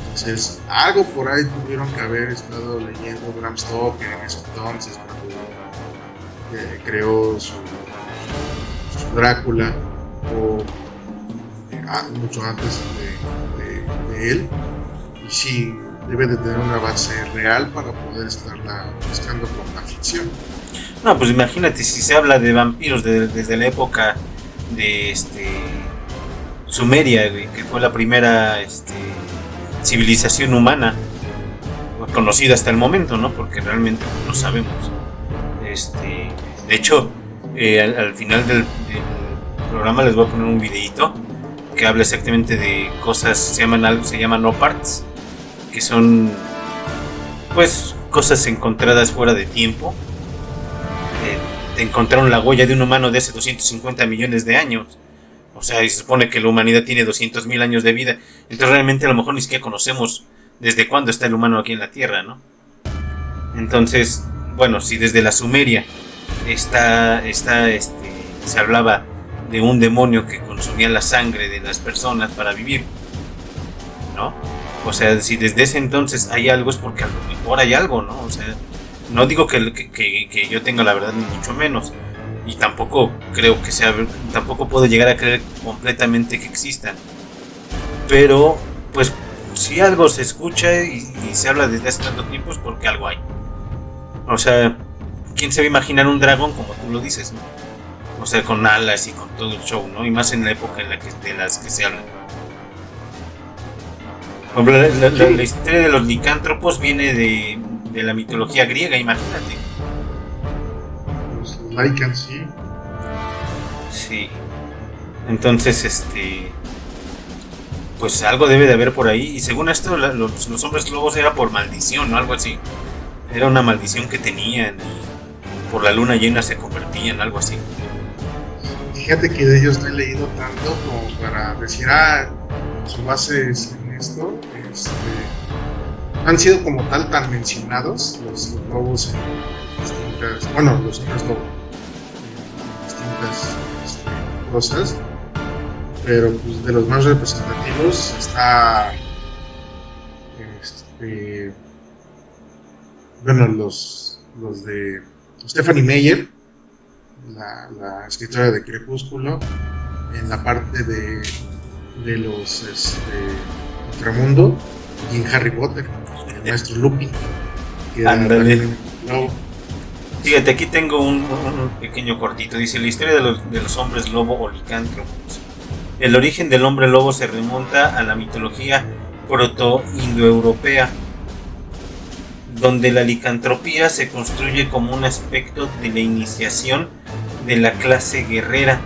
Entonces, algo por ahí tuvieron que haber estado leyendo Bram Stoker en ese entonces, cuando creó su Drácula, o mucho antes de él. Y sí, debe de tener una base real para poder estarla buscando con la ficción. No, pues imagínate, si se habla de vampiros desde la época de Sumeria, que fue la primera civilización humana conocida hasta el momento, ¿no? Porque realmente no sabemos. De hecho, al final del programa les voy a poner un videito que habla exactamente de cosas, se llaman OPARTs, que son pues cosas encontradas fuera de tiempo encontraron la huella de un humano de hace 250 millones de años. O sea, y se supone que la humanidad tiene 200.000 años de vida. Entonces realmente a lo mejor ni siquiera conocemos desde cuándo está el humano aquí en la Tierra, ¿no? Entonces, bueno, si desde la Sumeria se hablaba de un demonio que consumía la sangre de las personas para vivir, ¿no? O sea, si desde ese entonces hay algo, es porque a lo mejor hay algo, ¿no? O sea, no digo que yo tenga la verdad, ni mucho menos. Y tampoco creo que sea, tampoco puedo llegar a creer completamente que existan. Pero, pues, si algo se escucha y se habla desde hace tanto tiempo, es porque algo hay. O sea, ¿quién se va a imaginar un dragón como tú lo dices, ¿no? O sea, con alas y con todo el show, ¿no? Y más en la época en la que, de las que se habla. Por ejemplo, la historia de los licántropos viene de la mitología griega, imagínate. Los Lycans, sí. Sí. Entonces, pues algo debe de haber por ahí. Y según esto, los hombres lobos era por maldición, ¿no? Algo así. Era una maldición que tenían y por la luna llena se convertían, algo así. Fíjate que de ellos no he leído tanto como para decir, su base es en esto. No han sido como tal tan mencionados los lobos en distintas, bueno, los hombres lobos en distintas cosas, pero pues de los más representativos está bueno, los de Stephanie Meyer, la escritora de Crepúsculo, en la parte de los Ultramundo, y en Harry Potter, el maestro Lupin, que era también lobo. Fíjate, aquí tengo un pequeño cortito. Dice: la historia de los hombres lobo o licántropos. El origen del hombre lobo se remonta a la mitología proto-indoeuropea, donde la licantropía se construye como un aspecto de la iniciación de la clase guerrera,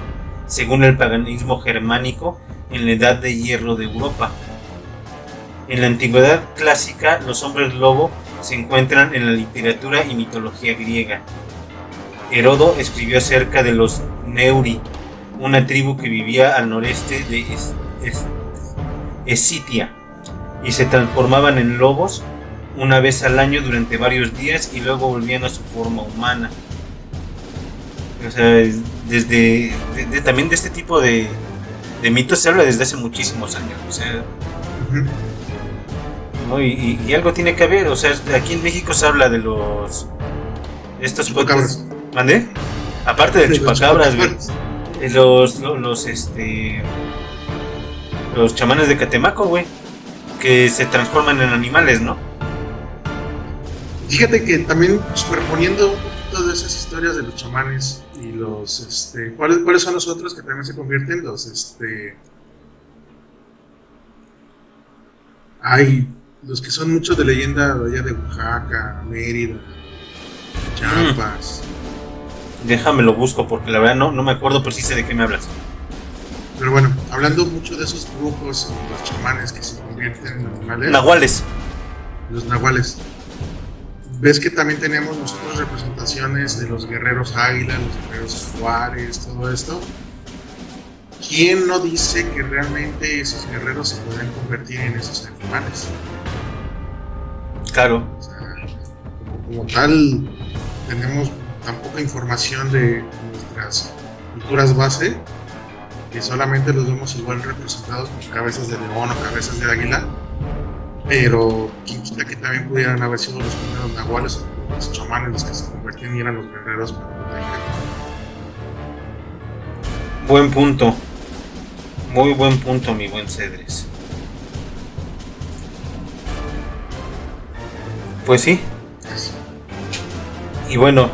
según el paganismo germánico en la Edad de Hierro de Europa. En la antigüedad clásica, los hombres lobo se encuentran en la literatura y mitología griega. Herodo escribió acerca de los Neuri, una tribu que vivía al noreste de Escitia, y se transformaban en lobos una vez al año durante varios días y luego volvían a su forma humana. O sea, también de este tipo de mitos se habla desde hace muchísimos años. O sea, ¿no? Y algo tiene que haber. O sea, aquí en México se habla de estos chupacabras. ¿Mandé? Aparte del chupacabras, güey. Los chamanes de Catemaco, güey, que se transforman en animales, ¿no? Fíjate que también superponiendo un poquito de esas historias de los chamanes y los ¿cuáles son los otros que también se convierten? Los que son muchos de leyenda allá de Oaxaca, Mérida, Chiapas. Déjame lo busco porque la verdad no me acuerdo, pero sí sé de qué me hablas. Pero bueno, hablando mucho de esos brujos, los chamanes que se convierten en animales. Nahuales. Los nahuales. Ves que también tenemos nosotros representaciones de los guerreros águila, los guerreros jaguares, todo esto. ¿Quién no dice que realmente esos guerreros se pueden convertir en esos animales? Claro. O sea, como tal, tenemos tan poca información de nuestras culturas base que solamente los vemos igual representados con cabezas de león o cabezas de águila, pero quién quita que también pudieran haber sido los primeros nahuales o los chamanes los que se convertían y eran los guerreros para proteger. Buen punto. Muy buen punto, mi buen Cedres. Pues sí. Y bueno,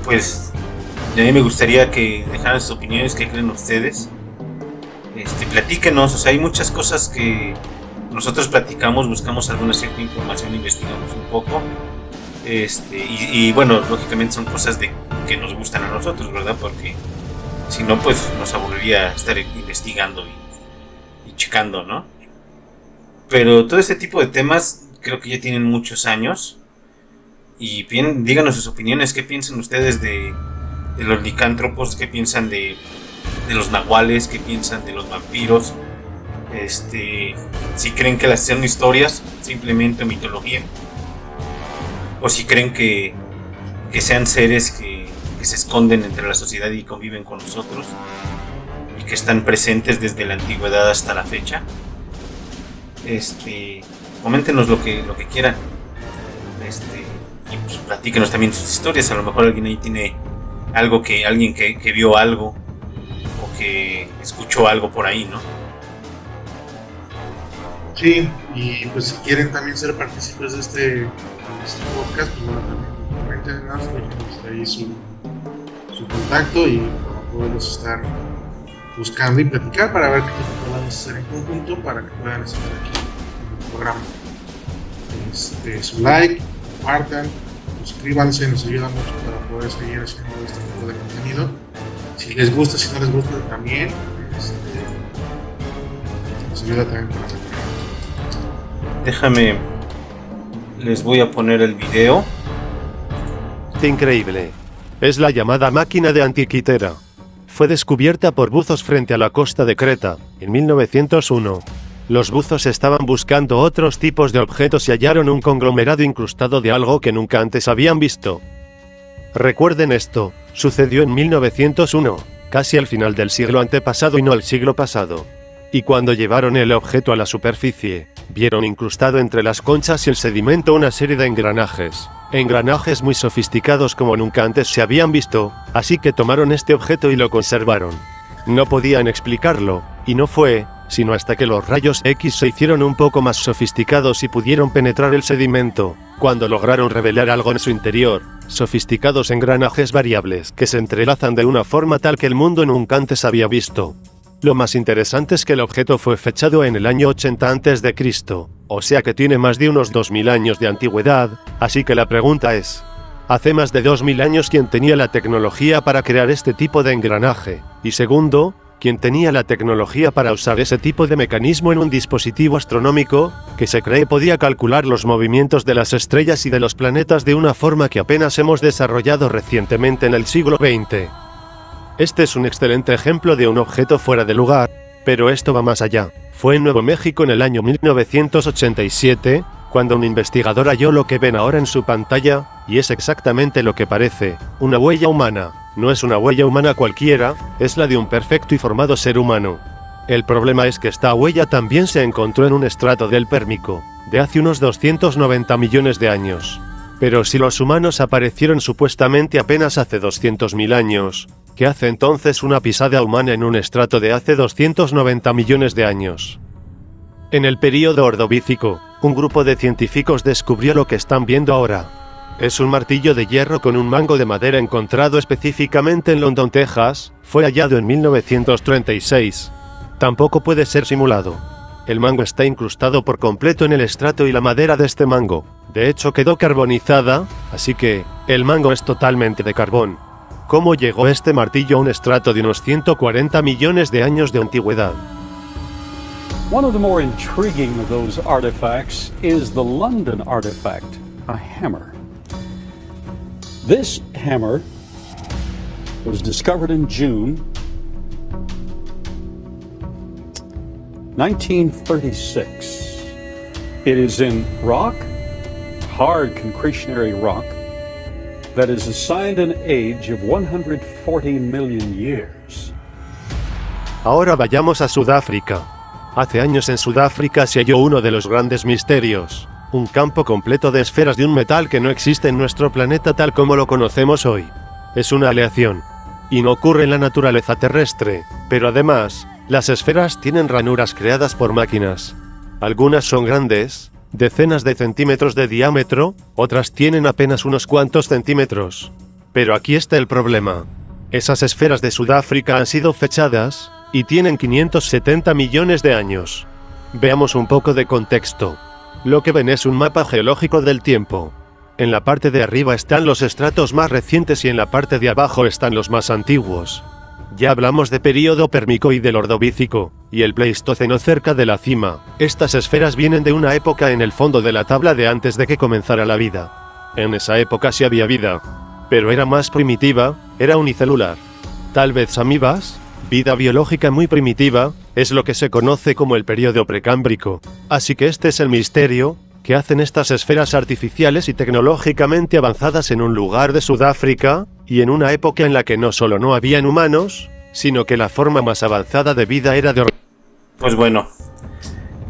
pues a mí me gustaría que dejaran sus opiniones, qué creen ustedes. Platíquenos, o sea, hay muchas cosas que nosotros platicamos, buscamos alguna cierta información, investigamos un poco. Y bueno, lógicamente son cosas que nos gustan a nosotros, ¿verdad? Porque si no, pues nos aburriría estar investigando y checando, ¿no? Pero todo este tipo de temas creo que ya tienen muchos años Y bien, díganos sus opiniones, qué piensan ustedes de los licántropos, qué piensan de los nahuales, qué piensan de los vampiros, si creen que las son historias, simplemente mitología, o si creen que sean seres que se esconden entre la sociedad y conviven con nosotros y que están presentes desde la antigüedad hasta la fecha. Coméntenos lo que quieran, y pues platíquenos también sus historias. A lo mejor alguien ahí tiene algo, alguien que vio algo o que escuchó algo por ahí, ¿no? Sí, y pues si quieren también ser partícipes de este podcast, pues bueno, también coméntenos, déjenos ahí su contacto y podemos estar buscando y platicar para ver qué podemos hacer en conjunto para que puedan estar aquí en el programa. Su like, compartan, suscríbanse, nos ayuda mucho para poder seguir haciendo este tipo de contenido. Si les gusta, si no les gusta también, nos ayuda también para hacer. Déjame, les voy a poner el video. Increíble. Es la llamada máquina de Antiquitera. Fue descubierta por buzos frente a la costa de Creta, en 1901. Los buzos estaban buscando otros tipos de objetos y hallaron un conglomerado incrustado de algo que nunca antes habían visto. Recuerden esto, sucedió en 1901, casi al final del siglo antepasado y no el siglo pasado. Y cuando llevaron el objeto a la superficie, vieron incrustado entre las conchas y el sedimento una serie de engranajes muy sofisticados como nunca antes se habían visto, así que tomaron este objeto y lo conservaron. No podían explicarlo, y no fue sino hasta que los rayos X se hicieron un poco más sofisticados y pudieron penetrar el sedimento, cuando lograron revelar algo en su interior, sofisticados engranajes variables que se entrelazan de una forma tal que el mundo nunca antes había visto. Lo más interesante es que el objeto fue fechado en el año 80 a.C., o sea que tiene más de unos 2000 años de antigüedad, así que la pregunta es, ¿hace más de 2000 años quién tenía la tecnología para crear este tipo de engranaje? Y segundo, ¿quién tenía la tecnología para usar ese tipo de mecanismo en un dispositivo astronómico, que se cree podía calcular los movimientos de las estrellas y de los planetas de una forma que apenas hemos desarrollado recientemente en el siglo XX? Este es un excelente ejemplo de un objeto fuera de lugar, pero esto va más allá. Fue en Nuevo México en el año 1987, cuando un investigador halló lo que ven ahora en su pantalla, y es exactamente lo que parece, una huella humana. No es una huella humana cualquiera, es la de un perfecto y formado ser humano. El problema es que esta huella también se encontró en un estrato del Pérmico, de hace unos 290 millones de años. Pero si los humanos aparecieron supuestamente apenas hace 200.000 años, ¿qué hace entonces una pisada humana en un estrato de hace 290 millones de años? En el período Ordovícico, un grupo de científicos descubrió lo que están viendo ahora. Es un martillo de hierro con un mango de madera encontrado específicamente en London, Texas, fue hallado en 1936. Tampoco puede ser simulado. El mango está incrustado por completo en el estrato y la madera de este mango, de hecho quedó carbonizada, así que, el mango es totalmente de carbón. ¿Cómo llegó este martillo a un estrato de unos 140 millones de años de antigüedad? One of the more intriguing of those artifacts is the London artifact, a hammer. This hammer was discovered in June 1936. It is in rock, hard concretionary rock, that is assigned an age of 140 million years. Ahora vayamos a Sudáfrica. Hace años en Sudáfrica se halló uno de los grandes misterios, un campo completo de esferas de un metal que no existe en nuestro planeta tal como lo conocemos hoy. Es una aleación, y no ocurre en la naturaleza terrestre, pero además, las esferas tienen ranuras creadas por máquinas. Algunas son grandes, decenas de centímetros de diámetro, otras tienen apenas unos cuantos centímetros. Pero aquí está el problema. Esas esferas de Sudáfrica han sido fechadas, y tienen 570 millones de años. Veamos un poco de contexto. Lo que ven es un mapa geológico del tiempo. En la parte de arriba están los estratos más recientes y en la parte de abajo están los más antiguos. Ya hablamos de período Pérmico y del Ordovícico, y el Pleistoceno cerca de la cima. Estas esferas vienen de una época en el fondo de la tabla de antes de que comenzara la vida. En esa época sí había vida, pero era más primitiva, era unicelular. Tal vez amibas, vida biológica muy primitiva, es lo que se conoce como el periodo precámbrico. Así que este es el misterio que hacen estas esferas artificiales y tecnológicamente avanzadas en un lugar de Sudáfrica, y en una época en la que no solo no habían humanos, sino que la forma más avanzada de vida era de... Pues bueno,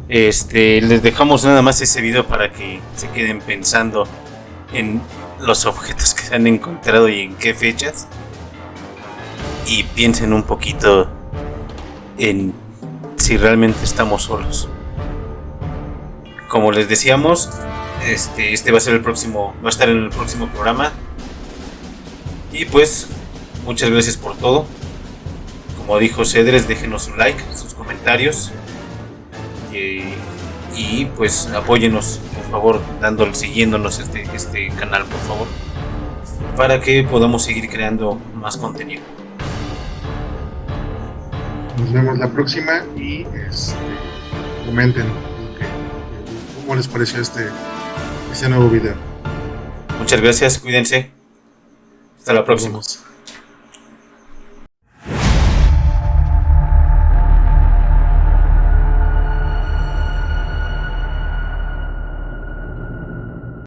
les dejamos nada más ese video para que se queden pensando en los objetos que se han encontrado y en qué fechas, y piensen un poquito en si realmente estamos solos. Como les decíamos, este va a ser va a estar en el próximo programa. Y pues, muchas gracias por todo. Como dijo Cedres, déjenos un like, sus comentarios. Y pues apóyenos, por favor, siguiéndonos este canal, por favor, para que podamos seguir creando más contenido. Nos vemos la próxima y comenten cómo les pareció este nuevo video. Muchas gracias, cuídense. Hasta la próxima. Nos vemos.